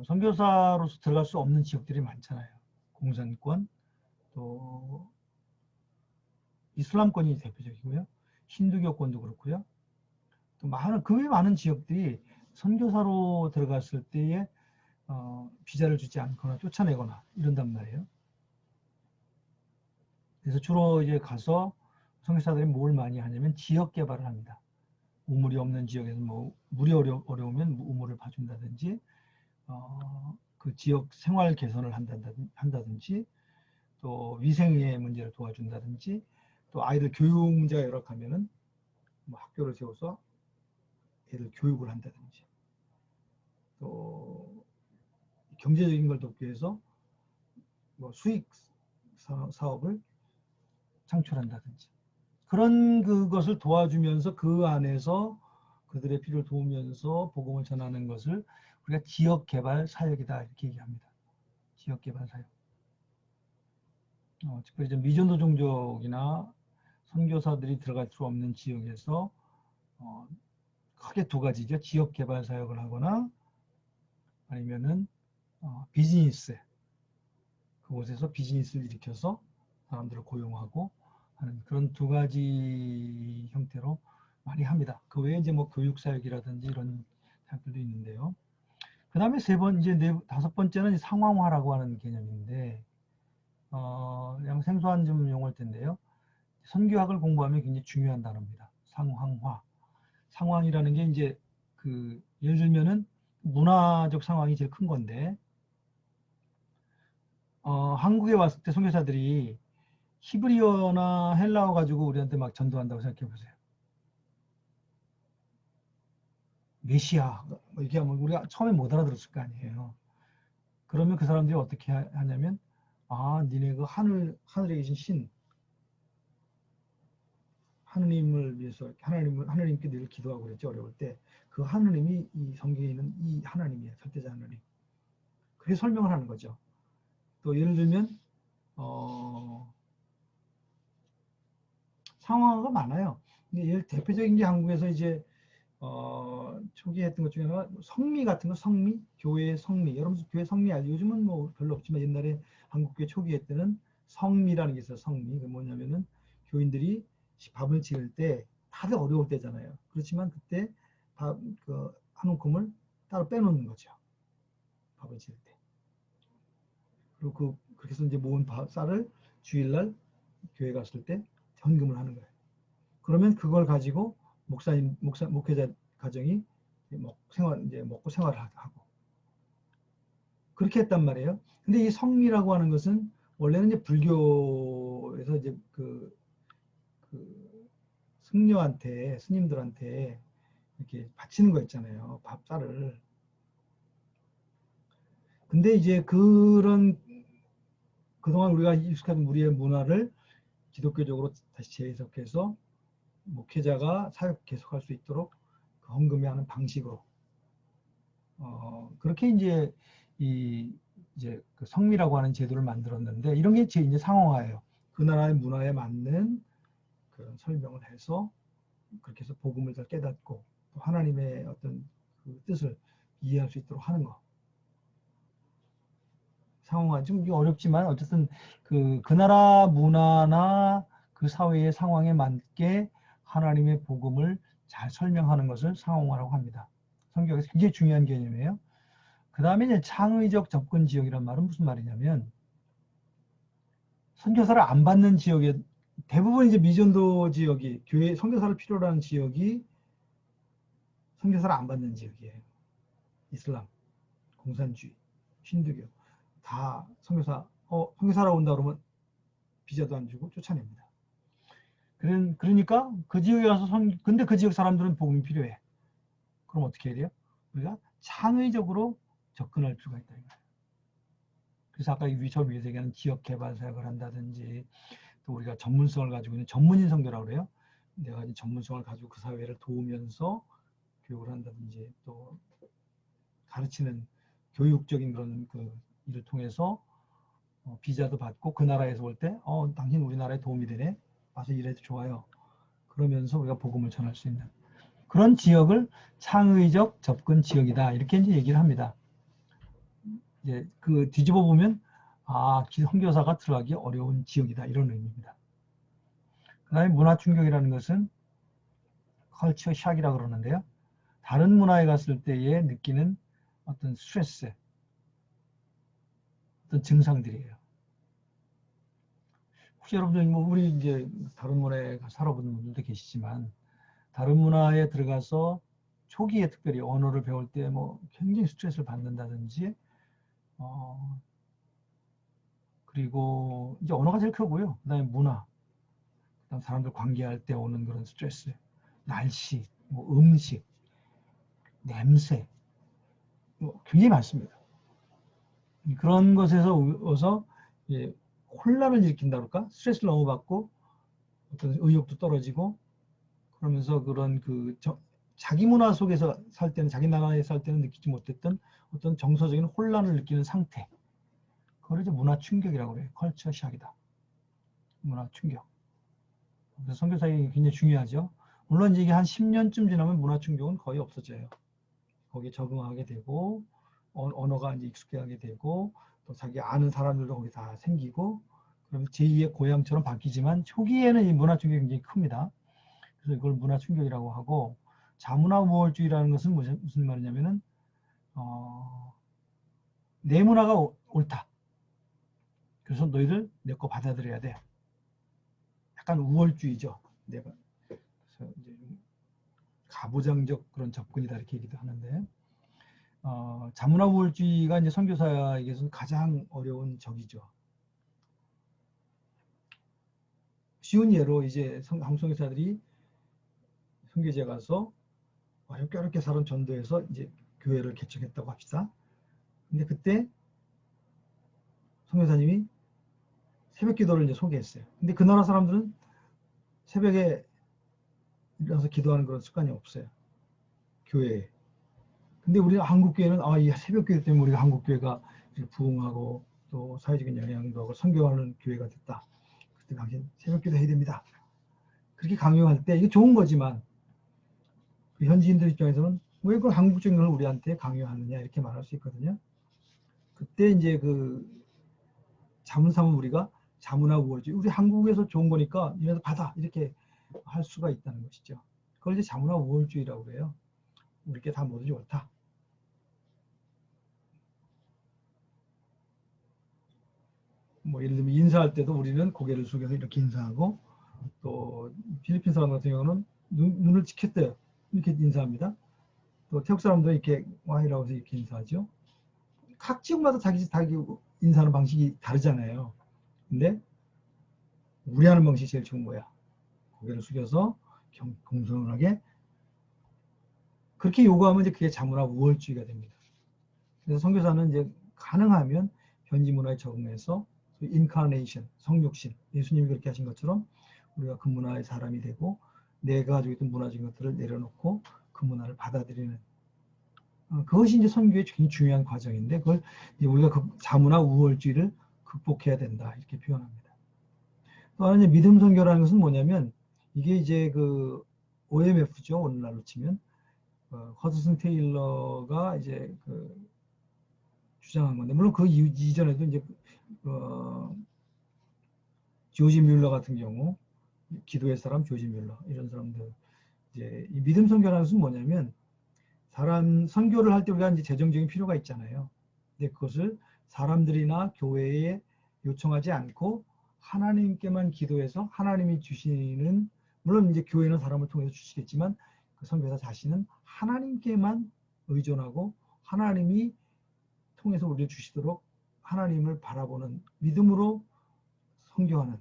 선교사로서 들어갈 수 없는 지역들이 많잖아요. 공산권, 또 이슬람권이 대표적이고요. 힌두교권도 그렇고요. 또 그 외 많은 지역들이 선교사로 들어갔을 때에 비자를 주지 않거나 쫓아내거나 이런단 말이에요. 그래서 주로 이제 가서 선교사들이 뭘 많이 하냐면 지역 개발을 합니다. 우물이 없는 지역에서 뭐 물이 어려우면 우물을 봐준다든지 그 지역 생활 개선을 한다든지 또 위생의 문제를 도와준다든지 또 아이들 교육 문제가 열악하면은 뭐 학교를 세워서 애들 교육을 한다든지 또 경제적인 걸 돕기 위해서 뭐 수익 사업을 창출한다든지 그런 그것을 도와주면서 그 안에서 그들의 필요를 도우면서 복음을 전하는 것을 우리가 지역개발 사역이다 이렇게 얘기합니다. 지역개발 사역. 특별히 좀 미전도 종족이나 선교사들이 들어갈 수 없는 지역에서 크게 두 가지죠. 지역개발 사역을 하거나 아니면은 비즈니스 그곳에서 비즈니스를 일으켜서 사람들을 고용하고 하는 그런 두 가지 형태로 많이 합니다. 그 외에 이제 뭐 교육사역이라든지 이런 사역들도 있는데요. 그 다음에 다섯 번째는 상황화라고 하는 개념인데, 그냥 생소한 좀 용어일 텐데요. 선교학을 공부하면 굉장히 중요한 단어입니다. 상황화. 상황이라는 게 이제 예를 들면은 문화적 상황이 제일 큰 건데, 한국에 왔을 때 선교사들이 히브리어나 헬라어 가지고 우리한테 막 전도한다고 생각해 보세요. 메시아 뭐 이게 뭐 우리가 처음에 못 알아들었을 거 아니에요. 그러면 그 사람들이 어떻게 하냐면 니네 그 하늘에 계신 신 하느님을 위해서 하느님께 늘 기도하고 그랬죠. 어려울 때 그 하느님이 이 성경에 있는 이 하나님이에요. 절대자 하느님. 그렇게 설명을 하는 거죠. 또 예를 들면 상황가 많아요. 근데 대표적인 게 한국에서 이제 초기에 했던 것 중에 하나가 성미 같은 거, 성미, 교회의 성미. 여러분 교회 성미 알죠? 요즘은 뭐 별로 없지만 옛날에 한국교회 초기에 때는 성미라는 게 있어요. 성미. 그 뭐냐면은 교인들이 밥을 지을 때 다들 어려울 때잖아요. 그렇지만 그때 한 움큼을 따로 빼놓는 거죠. 밥을 지을 때. 그리고 그렇게 해서 이제 모은 쌀을 주일날 교회 갔을 때 헌금을 하는 거예요. 그러면 그걸 가지고 목회자 가정이 먹고 생활을 하고 그렇게 했단 말이에요. 근데 이 성미라고 하는 것은 원래는 이제 불교에서 이제 그 승려한테 스님들한테 이렇게 바치는 거 있잖아요. 밥쌀을. 근데 이제 그동안 우리가 익숙한 우리의 문화를 기독교적으로 다시 재해석해서 목회자가 사역 계속할 수 있도록 그 헌금하는 방식으로 그렇게 이제 이제 그 성미라고 하는 제도를 만들었는데 이런 게 이제 상황화예요. 그 나라의 문화에 맞는 그런 설명을 해서 그렇게 해서 복음을 잘 깨닫고 또 하나님의 어떤 그 뜻을 이해할 수 있도록 하는 거. 상황화 좀 어렵지만 어쨌든 그 나라 문화나 그 사회의 상황에 맞게 하나님의 복음을 잘 설명하는 것을 상황화라고 합니다. 성경에서 굉장히 중요한 개념이에요. 그 다음에 이제 창의적 접근 지역이란 말은 무슨 말이냐면 선교사를 안 받는 지역에 대부분 이제 미전도 지역이 교회 선교사를 필요로 하는 지역이 선교사를 안 받는 지역이에요. 이슬람, 공산주의, 힌두교 다 선교사라고 온다 그러면 비자도 안 주고 쫓아냅니다. 그러니까 그 지역에 가서 근데 그 지역 사람들은 복음이 필요해. 그럼 어떻게 해야 돼요? 우리가 창의적으로 접근할 필요가 있다 이거예요. 그래서 아까 처음 얘기하는 지역 개발 사역을 한다든지 또 우리가 전문성을 가지고 있는 전문인 선교라고 그래요. 내가 전문성을 가지고 그 사회를 도우면서 교육을 한다든지 또 가르치는 교육적인 그런 그 일을 통해서 비자도 받고 그 나라에서 올 때 당신 우리나라에 도움이 되네. 와서 일해도 좋아요. 그러면서 우리가 복음을 전할 수 있는 그런 지역을 창의적 접근 지역이다. 이렇게 이제 얘기를 합니다. 이제 그 뒤집어 보면 선교사가 들어가기 어려운 지역이다. 이런 의미입니다. 그 다음에 문화 충격이라는 것은 컬처 샥이라고 그러는데요. 다른 문화에 갔을 때에 느끼는 어떤 스트레스, 어떤 증상들이에요. 혹시 여러분들 뭐 우리 이제 다른 문화에 살아본 분들도 계시지만 다른 문화에 들어가서 초기에 특별히 언어를 배울 때 뭐 굉장히 스트레스를 받는다든지 그리고 이제 언어가 제일 크고요. 그다음에 문화, 그다음 사람들 관계할 때 오는 그런 스트레스, 날씨, 뭐 음식, 냄새, 뭐 굉장히 많습니다. 그런 것에서 어서 예, 혼란을 일으킨다 그럴까? 스트레스를 너무 받고 어떤 의욕도 떨어지고 그러면서 그런 자기 문화 속에서 살 때는 자기 나라에 살 때는 느끼지 못했던 어떤 정서적인 혼란을 느끼는 상태. 그걸 이제 문화 충격이라고 그래요. 컬처 샥이다. 문화 충격. 그래서 선교사역이 굉장히 중요하죠. 물론 이게 한 10년쯤 지나면 문화 충격은 거의 없어져요. 거기에 적응하게 되고 언어가 이제 익숙해하게 되고 또 자기 아는 사람들도 거기 다 생기고 그러면 제2의 고향처럼 바뀌지만 초기에는 이 문화 충격이 굉장히 큽니다. 그래서 이걸 문화 충격이라고 하고 자문화 우월주의라는 것은 무슨 말이냐면은 내 문화가 옳다. 그래서 너희들 내 거 받아들여야 돼. 약간 우월주의죠. 내가 그래서 이제 가부장적 그런 접근이다 이렇게 얘기도 하는데 자문화 우월주의가 이제 선교사에게서는 가장 어려운 적이죠. 쉬운 예로 이제 한국 선교사들이 선교지에 가서 어렵게 살은 전도에서 이제 교회를 개척했다고 합시다. 근데 그때 선교사님이 새벽 기도를 이제 소개했어요. 근데 그 나라 사람들은 새벽에 일어나서 기도하는 그런 습관이 없어요. 교회에. 근데 우리 한국 교회는 이 새벽 기도 때문에 우리가 한국 교회가 부흥하고 또 사회적인 영향도 하고 선교하는 교회가 됐다. 그때 당신 새벽 기도 해야 됩니다. 그렇게 강요할 때 이게 좋은 거지만 그 현지인들 입장에서는 왜 그 한국적인 걸 우리한테 강요하느냐 이렇게 말할 수 있거든요. 그때 이제 자문삼은 우리가 자문화 우월주의 우리 한국에서 좋은 거니까 이래서 받아 이렇게 할 수가 있다는 것이죠. 그걸 이제 자문화 우월주의라고 그래요. 우리께 다 모두 좋다. 뭐 예를 들면 인사할 때도 우리는 고개를 숙여서 이렇게 인사하고 또 필리핀 사람 같은 경우는 눈을 치켰대요. 이렇게 인사합니다. 또 태국 사람도 이렇게 와이라고 해서 이렇게 인사하죠. 각 지역마다 자기 인사하는 방식이 다르잖아요. 근데 우리 하는 방식이 제일 좋은 거야. 고개를 숙여서 공손하게 그렇게 요구하면 이제 그게 자문화 우월주의가 됩니다. 그래서 선교사는 이제 가능하면 현지 문화에 적응해서 인카네이션, 성육신, 예수님이 그렇게 하신 것처럼 우리가 그 문화의 사람이 되고 내가 가지고 있던 문화적인 것들을 내려놓고 그 문화를 받아들이는 그것이 이제 선교의 굉장히 중요한 과정인데 그걸 우리가 그 자문화 우월주의를 극복해야 된다 이렇게 표현합니다. 또 하나 믿음 선교라는 것은 뭐냐면 이게 이제 OMF죠 오늘날로 치면 허드슨 테일러가 이제 주장한 건데 물론 그 이전에도 이제 조지 뮬러 같은 경우 기도의 사람 조지 뮬러 이런 사람들 이제 이 믿음 선교라는 것은 뭐냐면 사람 선교를 할 때 우리가 이제 재정적인 필요가 있잖아요. 근데 그것을 사람들이나 교회에 요청하지 않고 하나님께만 기도해서 하나님이 주시는 물론 이제 교회는 사람을 통해서 주시겠지만 그 선교사 자신은 하나님께만 의존하고 하나님이 통해서 우리를 주시도록 하나님을 바라보는 믿음으로 선교하는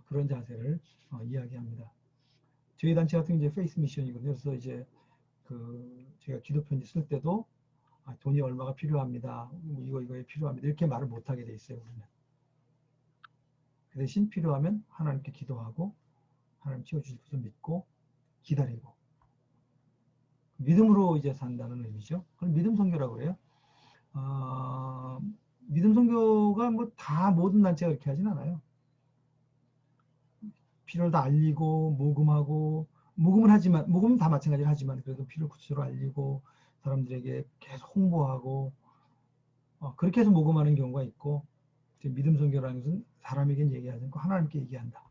그런 자세를 이야기합니다. 저희 단체 같은 경우 이제 페이스 미션이거든요. 그래서 이제 제가 기도 편지 쓸 때도 돈이 얼마가 필요합니다. 이거에 필요합니다. 이렇게 말을 못하게 돼 있어요. 우리는. 그 대신 필요하면 하나님께 기도하고 하나님 채워주실 것을 믿고 기다리고 믿음으로 이제 산다는 의미죠. 그걸 믿음 선교라고 그래요. 믿음 선교가 뭐 다 모든 단체가 그렇게 하진 않아요. 필요를 다 알리고 모금은 하지만 모금은 다 마찬가지로 하지만 그래도 필요를 구체적으로 알리고 사람들에게 계속 홍보하고 그렇게 해서 모금하는 경우가 있고 믿음 선교라는 것은 사람에게 얘기하지 않고 하나님께 얘기한다.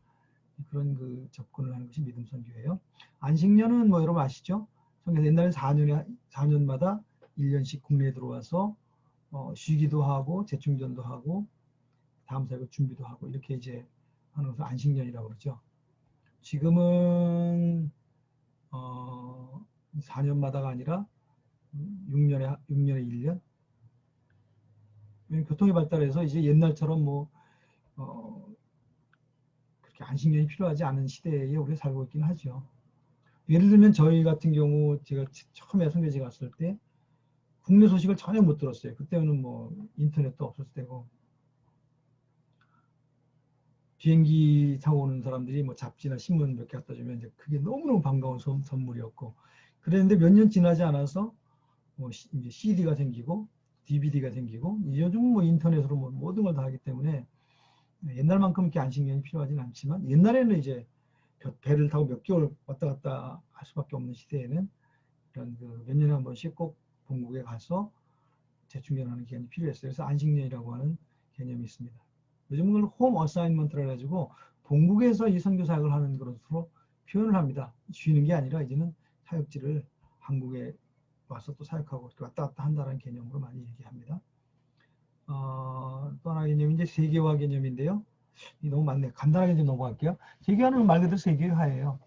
그런 접근을 하는 것이 믿음 선교예요. 안식년은 뭐 여러분 아시죠? 선교사 옛날에 4년마다 1년씩 국내에 들어와서 쉬기도 하고 재충전도 하고 다음 사역 준비도 하고 이렇게 이제 하는 것을 안식년이라고 그러죠. 지금은 4년마다가 아니라 6년에 1년 교통이 발달해서 이제 옛날처럼 뭐 그렇게 안식년이 필요하지 않은 시대에 우리가 살고 있긴 하죠. 예를 들면 저희 같은 경우 제가 처음에 선교지 갔을 때 국내 소식을 전혀 못 들었어요. 그때는 뭐 인터넷도 없었을 때고 비행기 타고 오는 사람들이 뭐 잡지나 신문 몇 개 갖다 주면 이제 그게 너무너무 반가운 선물이었고 그랬는데 몇 년 지나지 않아서 뭐 이제 CD가 생기고 DVD가 생기고 요즘 뭐 인터넷으로 뭐 모든 걸 다 하기 때문에 옛날만큼 이렇게 안식년이 필요하지는 않지만 옛날에는 이제 배를 타고 몇 개월 왔다 갔다 할 수밖에 없는 시대에는 이런 그 몇 년에 한 번씩 꼭 본국에 가서 재충전하는 기간이 필요했어요. 그래서 안식년이라고 하는 개념이 있습니다. 요즘은 그걸 홈 어사인먼트라 가지고 본국에서 이 선교 사역을 하는 것으로 표현을 합니다. 쉬는 게 아니라 이제는 사역지를 한국에 와서 또 사역하고 왔다 갔다 한다는 개념으로 많이 얘기합니다. 또 하나 개념이 이제 세계화 개념인데요. 너무 많네. 간단하게 좀 넘어갈게요. 세계화는 말 그대로 세계화예요.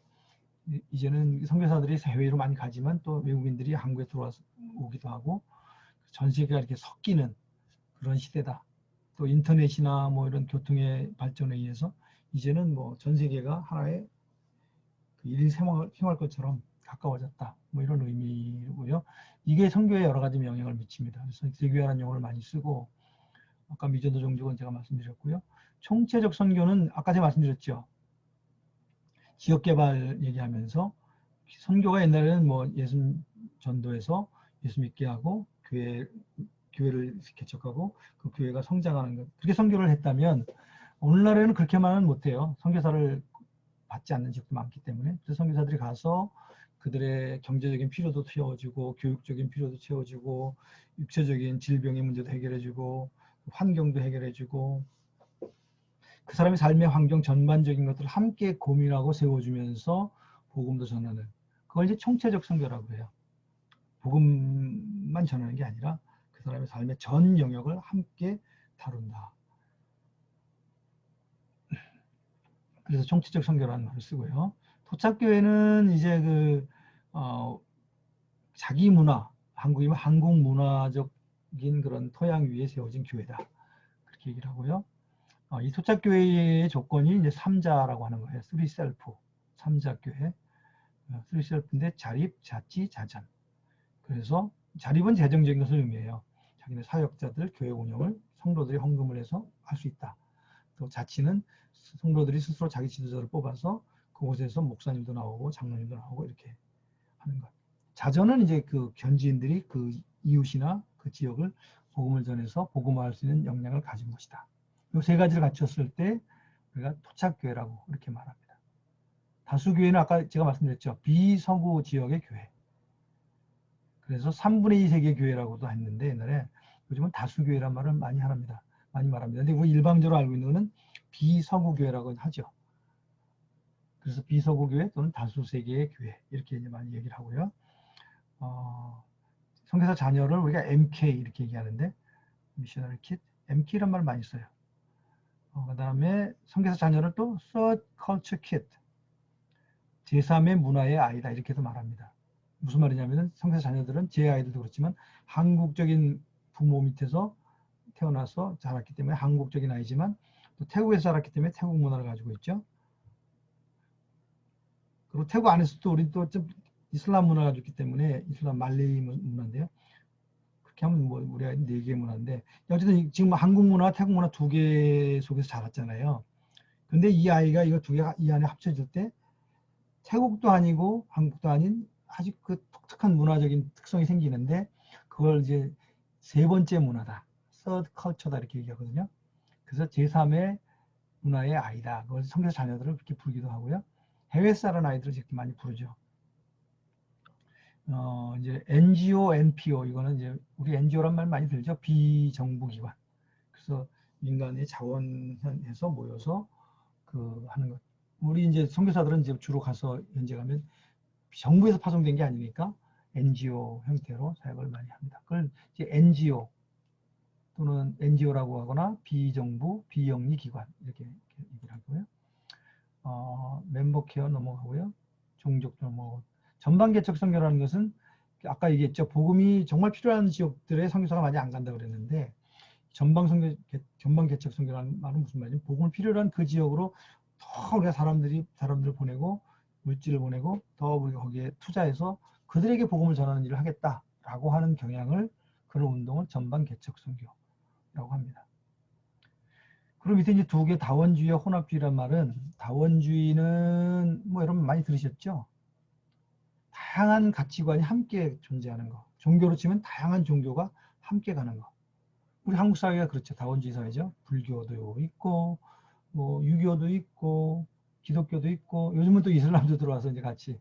이제는 선교사들이 해외로 많이 가지만 또 외국인들이 한국에 들어와서 오기도 하고 전 세계가 이렇게 섞이는 그런 시대다. 또 인터넷이나 뭐 이런 교통의 발전에 의해서 이제는 뭐 전 세계가 하나의 그 일일 생활권처럼 가까워졌다. 뭐 이런 의미고요. 이게 선교에 여러 가지 영향을 미칩니다. 그래서 세계화라는 용어를 많이 쓰고 아까 미전도 종족은 제가 말씀드렸고요. 총체적 선교는 아까 제가 말씀드렸죠. 지역개발 얘기하면서 선교가 옛날에는 뭐 예수 전도해서 예수 믿게 하고 교회를 개척하고 그 교회가 성장하는 것 그렇게 선교를 했다면 오늘날에는 그렇게만은 못해요. 선교사를 받지 않는 지역도 많기 때문에 그래서 선교사들이 가서 그들의 경제적인 필요도 채워주고 교육적인 필요도 채워주고 육체적인 질병의 문제도 해결해주고 환경도 해결해주고 그 사람의 삶의 환경 전반적인 것들을 함께 고민하고 세워주면서 복음도 전하는 그걸 이제 총체적 선교라고 해요. 복음만 전하는 게 아니라 그 사람의 삶의 전 영역을 함께 다룬다. 그래서 총체적 선교라는 말을 쓰고요. 토착교회는 이제 자기 문화, 한국이면 한국 문화적인 그런 토양 위에 세워진 교회다. 그렇게 얘기를 하고요. 이 토착교회의 조건이 이제 3자라고 하는 거예요. 3셀프, 3자교회. 3셀프인데 자립, 자치, 자전. 그래서 자립은 재정적인 것을 의미해요. 자기네 사역자들 교회 운영을 성도들이 헌금을 해서 할 수 있다. 또 자치는 성도들이 스스로 자기 지도자를 뽑아서 그곳에서 목사님도 나오고 장로님도 나오고 이렇게 하는 것. 자전은 이제 그 현지인들이 그 이웃이나 그 지역을 복음을 전해서 복음화할 수 있는 역량을 가진 것이다. 이 세 가지를 갖췄을 때 우리가 토착교회라고 이렇게 말합니다. 다수교회는 아까 제가 말씀드렸죠. 비서구 지역의 교회. 그래서 3분의 2 세계 교회라고도 했는데 옛날에 요즘은 다수교회란 말을 많이 합니다. 많이 말합니다. 근데 우리 일반적으로 알고 있는 것은 비서구 교회라고 하죠. 그래서 비서구 교회 또는 다수 세계의 교회 이렇게 이제 많이 얘기를 하고요. 선교사 자녀를 우리가 MK 이렇게 얘기하는데 미셔너리 킷, MK란 말을 많이 써요. 그 다음에 선교사 자녀를 또 Third Culture Kid, 제3의 문화의 아이다 이렇게도 말합니다. 무슨 말이냐면 선교사 자녀들은 제 아이들도 그렇지만 한국적인 부모 밑에서 태어나서 자랐기 때문에 한국적인 아이지만 또 태국에서 자랐기 때문에 태국 문화를 가지고 있죠. 그리고 태국 안에서도 우리 또 좀 이슬람 문화가 있기 때문에 이슬람 말레이 문화인데요. 그렇게 하면 뭐 우리 아이는 4개의 문화인데 어쨌든 지금 한국 문화, 태국 문화 2개 속에서 자랐잖아요. 근데 이 아이가 이거 2개 이 안에 합쳐질 때 태국도 아니고 한국도 아닌 아주 그 독특한 문화적인 특성이 생기는데 그걸 이제 3번째 문화다. Third culture다 이렇게 얘기하거든요. 그래서 제3의 문화의 아이다. 그걸 선교사 자녀들을 그렇게 부르기도 하고요. 해외 사는 아이들을 이렇게 많이 부르죠. 이제 NGO, NPO 이거는 이제 우리 NGO란 말 많이 들죠. 비정부 기관. 그래서 민간의 자원해서 모여서 그 하는 것. 우리 이제 선교사들은 이제 주로 가서 현재 가면 정부에서 파송된 게 아니니까 NGO 형태로 사역을 많이 합니다. 그걸 이제 NGO 또는 NGO라고 하거나 비정부, 비영리 기관 이렇게 얘기를 하고요. 멤버 케어 넘어가고요. 종족도 넘어가고. 전반 개척 선교라는 것은 아까 얘기했죠. 복음이 정말 필요한 지역들에 선교사가 많이 안 간다고 그랬는데 전방 개척 선교라는 말은 무슨 말이죠? 복음을 필요로 한 그 지역으로 더 우리가 사람들을 보내고 물질을 보내고 더 우리가 거기에 투자해서 그들에게 복음을 전하는 일을 하겠다라고 하는 경향을 그런 운동을 전방 개척 선교라고 합니다. 그리고 밑에 이제 두 개 다원주의와 혼합주의란 말은 다원주의는 뭐 여러분 많이 들으셨죠? 다양한 가치관이 함께 존재하는 거. 종교로 치면 다양한 종교가 함께 가는 거. 우리 한국 사회가 그렇죠. 다원주의 사회죠. 불교도 있고, 뭐 유교도 있고, 기독교도 있고, 요즘은 또 이슬람도 들어와서 이제 같이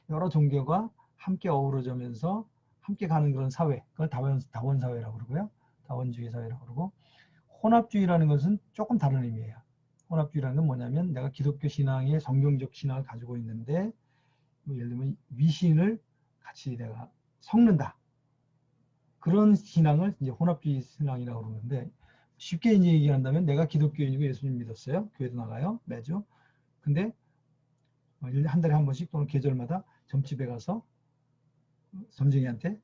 여러 종교가 함께 어우러지면서 함께 가는 그런 사회. 그걸 다원 사회라고 그러고요. 다원주의 사회라고 그러고, 혼합주의라는 것은 조금 다른 의미예요. 혼합주의라는 건 뭐냐면 내가 기독교 신앙의 성경적 신앙을 가지고 있는데 뭐 예를 들면 미신을 같이 내가 섞는다. 그런 신앙을 이제 혼합주의 신앙이라고 그러는데 쉽게 이제 얘기한다면 내가 기독교인이고 예수님 믿었어요. 교회도 나가요. 매주. 근데 한 달에 한 번씩 또는 계절마다 점집에 가서 점쟁이한테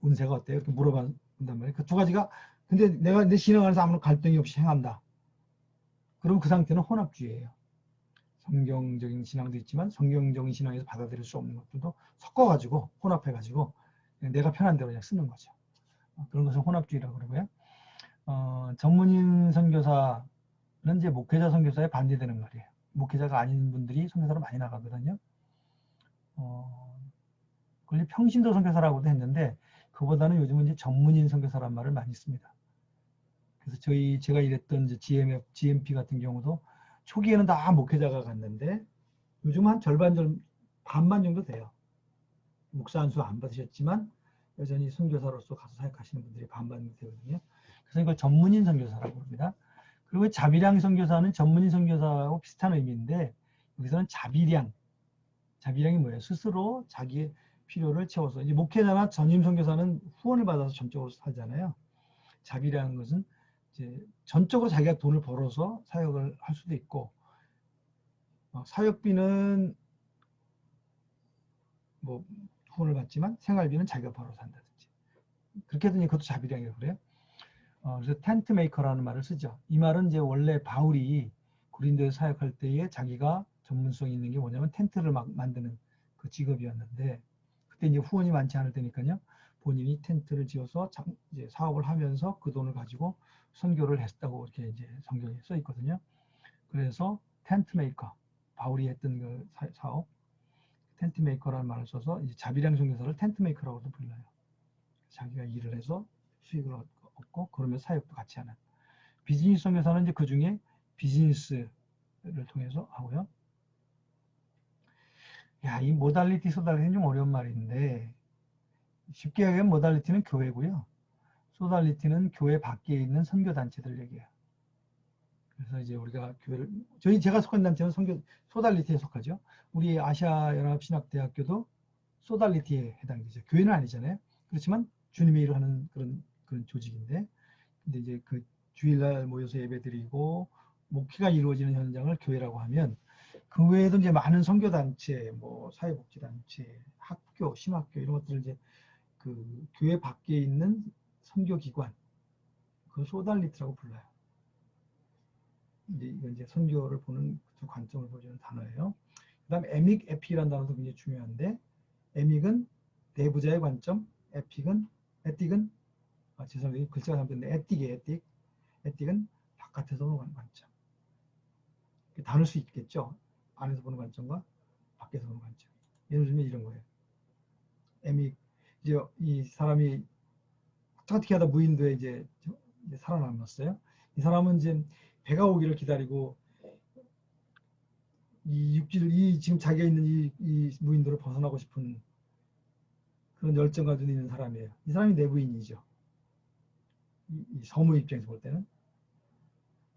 운세가 어때요? 이렇게 물어본단 말이에요. 그 두 가지가 근데 내가 내 신앙 안에서 아무런 갈등이 없이 행한다. 그럼 그 상태는 혼합주의예요. 성경적인 신앙도 있지만 성경적인 신앙에서 받아들일 수 없는 것들도 섞어가지고 혼합해가지고 내가 편한 대로 그냥 쓰는 거죠. 그런 것을 혼합주의라고 그러고요. 전문인 선교사는 이제 목회자 선교사에 반대되는 말이에요. 목회자가 아닌 분들이 선교사로 많이 나가거든요. 그걸 평신도 선교사라고도 했는데 그보다는 요즘은 이제 전문인 선교사란 말을 많이 씁니다. 그래서 제가 일했던 이제 GMP 같은 경우도 초기에는 다 목회자가 갔는데 요즘 한 반반 정도 돼요. 목사 안수 안 받으셨지만 여전히 선교사로서 가서 사역하시는 분들이 반반 되거든요. 그래서 이걸 전문인 선교사라고 합니다. 그리고 자비량 선교사는 전문인 선교사하고 비슷한 의미인데 여기서는 자비량이 뭐예요? 스스로 자기의 필요를 채워서 이제 목회자나 전임 선교사는 후원을 받아서 전적으로 살잖아요. 자비라는 것은 이제 전적으로 자기가 돈을 벌어서 사역을 할 수도 있고 사역비는 뭐 후원을 받지만 생활비는 자기가 벌어서 한다든지 그렇게 해도 그것도 자비량이라고 그래요. 그래서 텐트 메이커라는 말을 쓰죠. 이 말은 이제 원래 바울이 고린도에 사역할 때에 자기가 전문성이 있는 게 뭐냐면 텐트를 막 만드는 그 직업이었는데 그때 이제 후원이 많지 않을 때니까요. 본인이 텐트를 지어서 이제 사업을 하면서 그 돈을 가지고 선교를 했다고 이렇게 이제 성경에 써 있거든요. 그래서 텐트 메이커 바울이 했던 그 사업 텐트 메이커라는 말을 써서 이제 자비량 선교사를 텐트 메이커라고도 불러요. 자기가 일을 해서 수익을 얻고 그러면서 사역도 같이 하는 비즈니스 선교사는 이제 그 중에 비즈니스를 통해서 하고요. 이 모달리티 소달리티는 좀 어려운 말인데 쉽게 얘기하면 모달리티는 교회고요. 소달리티는 교회 밖에 있는 선교단체들 얘기예요. 그래서 이제 우리가 교회를 제가 속한 단체는 소달리티에 속하죠. 우리 아시아연합신학대학교도 소달리티에 해당되죠. 교회는 아니잖아요. 그렇지만 주님의 일을 하는 그런 조직인데 근데 이제 그 주일날 모여서 예배드리고 목회가 이루어지는 현장을 교회라고 하면 그 외에도 이제 많은 선교단체, 뭐 사회복지단체, 학교, 신학교 이런 것들을 이제 그 교회 밖에 있는 선교기관, 그 소달리티라고 불러요. 이건 이제 선교를 보는 두 관점을 보여주는 단어예요. 그다음 에믹, 에픽이라는 단어도 굉장히 중요한데 에믹은 내부자의 관점, 에틱은 죄송합니다. 글자가 잘못됐는데 에틱이에요. 에틱은 바깥에서 보는 관점. 다를 수 있겠죠. 안에서 보는 관점과 밖에서 보는 관점. 예를 들면 이런 거예요. 에믹 이제 이 사람이 어떻게 하다 무인도에 이제 살아남았어요. 이 사람은 이제 배가 오기를 기다리고 지금 자기가 있는 이 무인도를 벗어나고 싶은 그런 열정 가지고 있는 사람이에요. 이 사람이 내부인이죠. 이 서무 입장에서 볼 때는.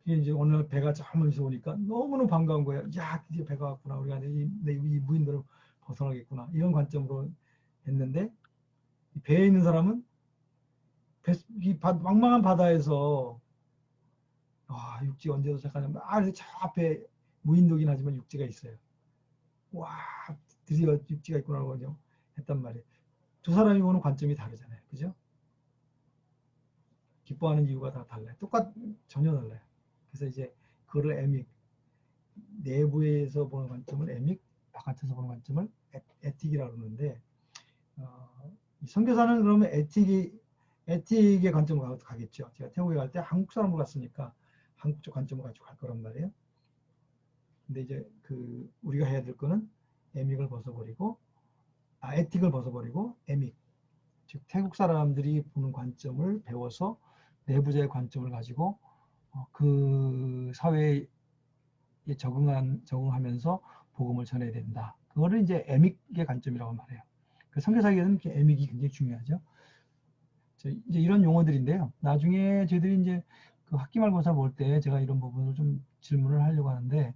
그게 이제 어느 날 배가 저 멀리서 오니까 너무너무 반가운 거예요. 야, 드디어 배가 왔구나. 우리가 이 무인도를 벗어나겠구나. 이런 관점으로 했는데 배에 있는 사람은 망망한 바다에서 육지 언제 도착하냐면 저 앞에 무인도긴 하지만 육지가 있어요. 와, 드디어 육지가 있구나라고 했단 말이에요. 두 사람이 보는 관점이 다르잖아요. 그죠? 기뻐하는 이유가 다 달라요. 전혀 달라요. 그래서 이제 그거를 에믹, 내부에서 보는 관점을 에믹, 바깥에서 보는 관점을 에틱이라고 그러는데, 이 선교사는 그러면 에틱의 관점으로 가겠죠. 제가 태국에 갈 때 한국 사람으로 갔으니까 한국적 관점을 가지고 갈 거란 말이에요. 근데 이제 우리가 해야 될 거는 에틱을 벗어버리고 에믹, 즉 태국 사람들이 보는 관점을 배워서 내부자의 관점을 가지고 그 사회에 적응하면서 복음을 전해야 된다. 그거를 이제 에믹의 관점이라고 말해요. 그 선교사에게는 에믹이 굉장히 중요하죠. 이제 이런 용어들인데요. 나중에 저희들이 이제 그 학기말고사 볼 때 제가 이런 부분을 좀 질문을 하려고 하는데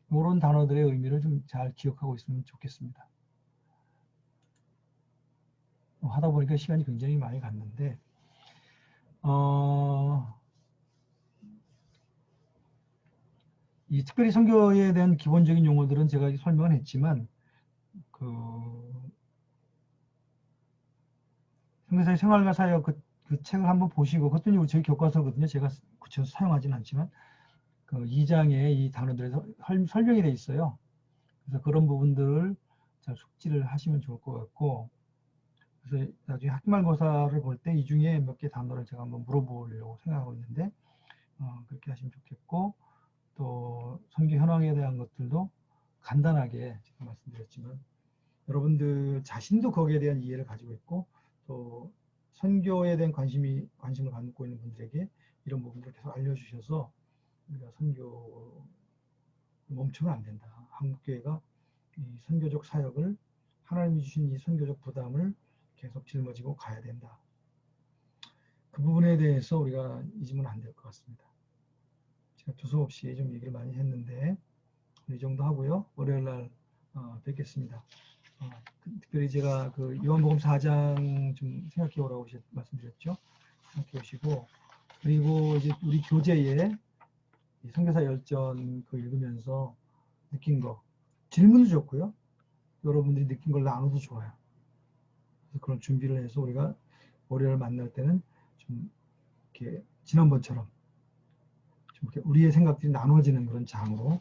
이런 단어들의 의미를 좀 잘 기억하고 있으면 좋겠습니다. 하다 보니까 시간이 굉장히 많이 갔는데 이 특별히 선교에 대한 기본적인 용어들은 제가 설명을 했지만 선교사의 생활과 사역 그 책을 한번 보시고 그것도 저희 교과서거든요. 제가 구체적으로 사용하지는 않지만 그 2장에 이 단어들에서 설명이 돼 있어요. 그래서 그런 부분들을 잘 숙지를 하시면 좋을 것 같고 그래서 나중에 학기말고사를 볼 때 이 중에 몇 개 단어를 제가 한번 물어보려고 생각하고 있는데 그렇게 하시면 좋겠고 또 선교 현황에 대한 것들도 간단하게 제가 말씀드렸지만 여러분들 자신도 거기에 대한 이해를 가지고 있고 또 선교에 대한 관심을 갖고 있는 분들에게 이런 부분들을 계속 알려주셔서 우리가 선교 멈추면 안 된다. 한국교회가 이 선교적 사역을 하나님이 주신 이 선교적 부담을 계속 짊어지고 가야 된다. 그 부분에 대해서 우리가 잊으면 안 될 것 같습니다. 제가 두서없이 좀 얘기를 많이 했는데 이 정도 하고요. 월요일 날 뵙겠습니다. 특별히 제가 그 요한복음 4장 좀 생각해 오라고 말씀드렸죠. 생각해 오시고 그리고 이제 우리 교재에 선교사 열전 그 읽으면서 느낀 거 질문도 좋고요. 여러분들이 느낀 걸 나눠도 좋아요. 그래서 그런 준비를 해서 우리가 월요일 만날 때는 좀 이렇게 지난번처럼 좀 이렇게 우리의 생각들이 나눠지는 그런 장으로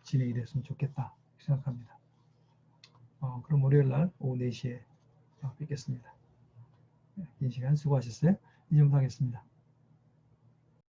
진행이 됐으면 좋겠다 생각합니다. 그럼 월요일 날 오후 4시에 뵙겠습니다. 긴 시간 수고하셨어요. 이 정도 하겠습니다.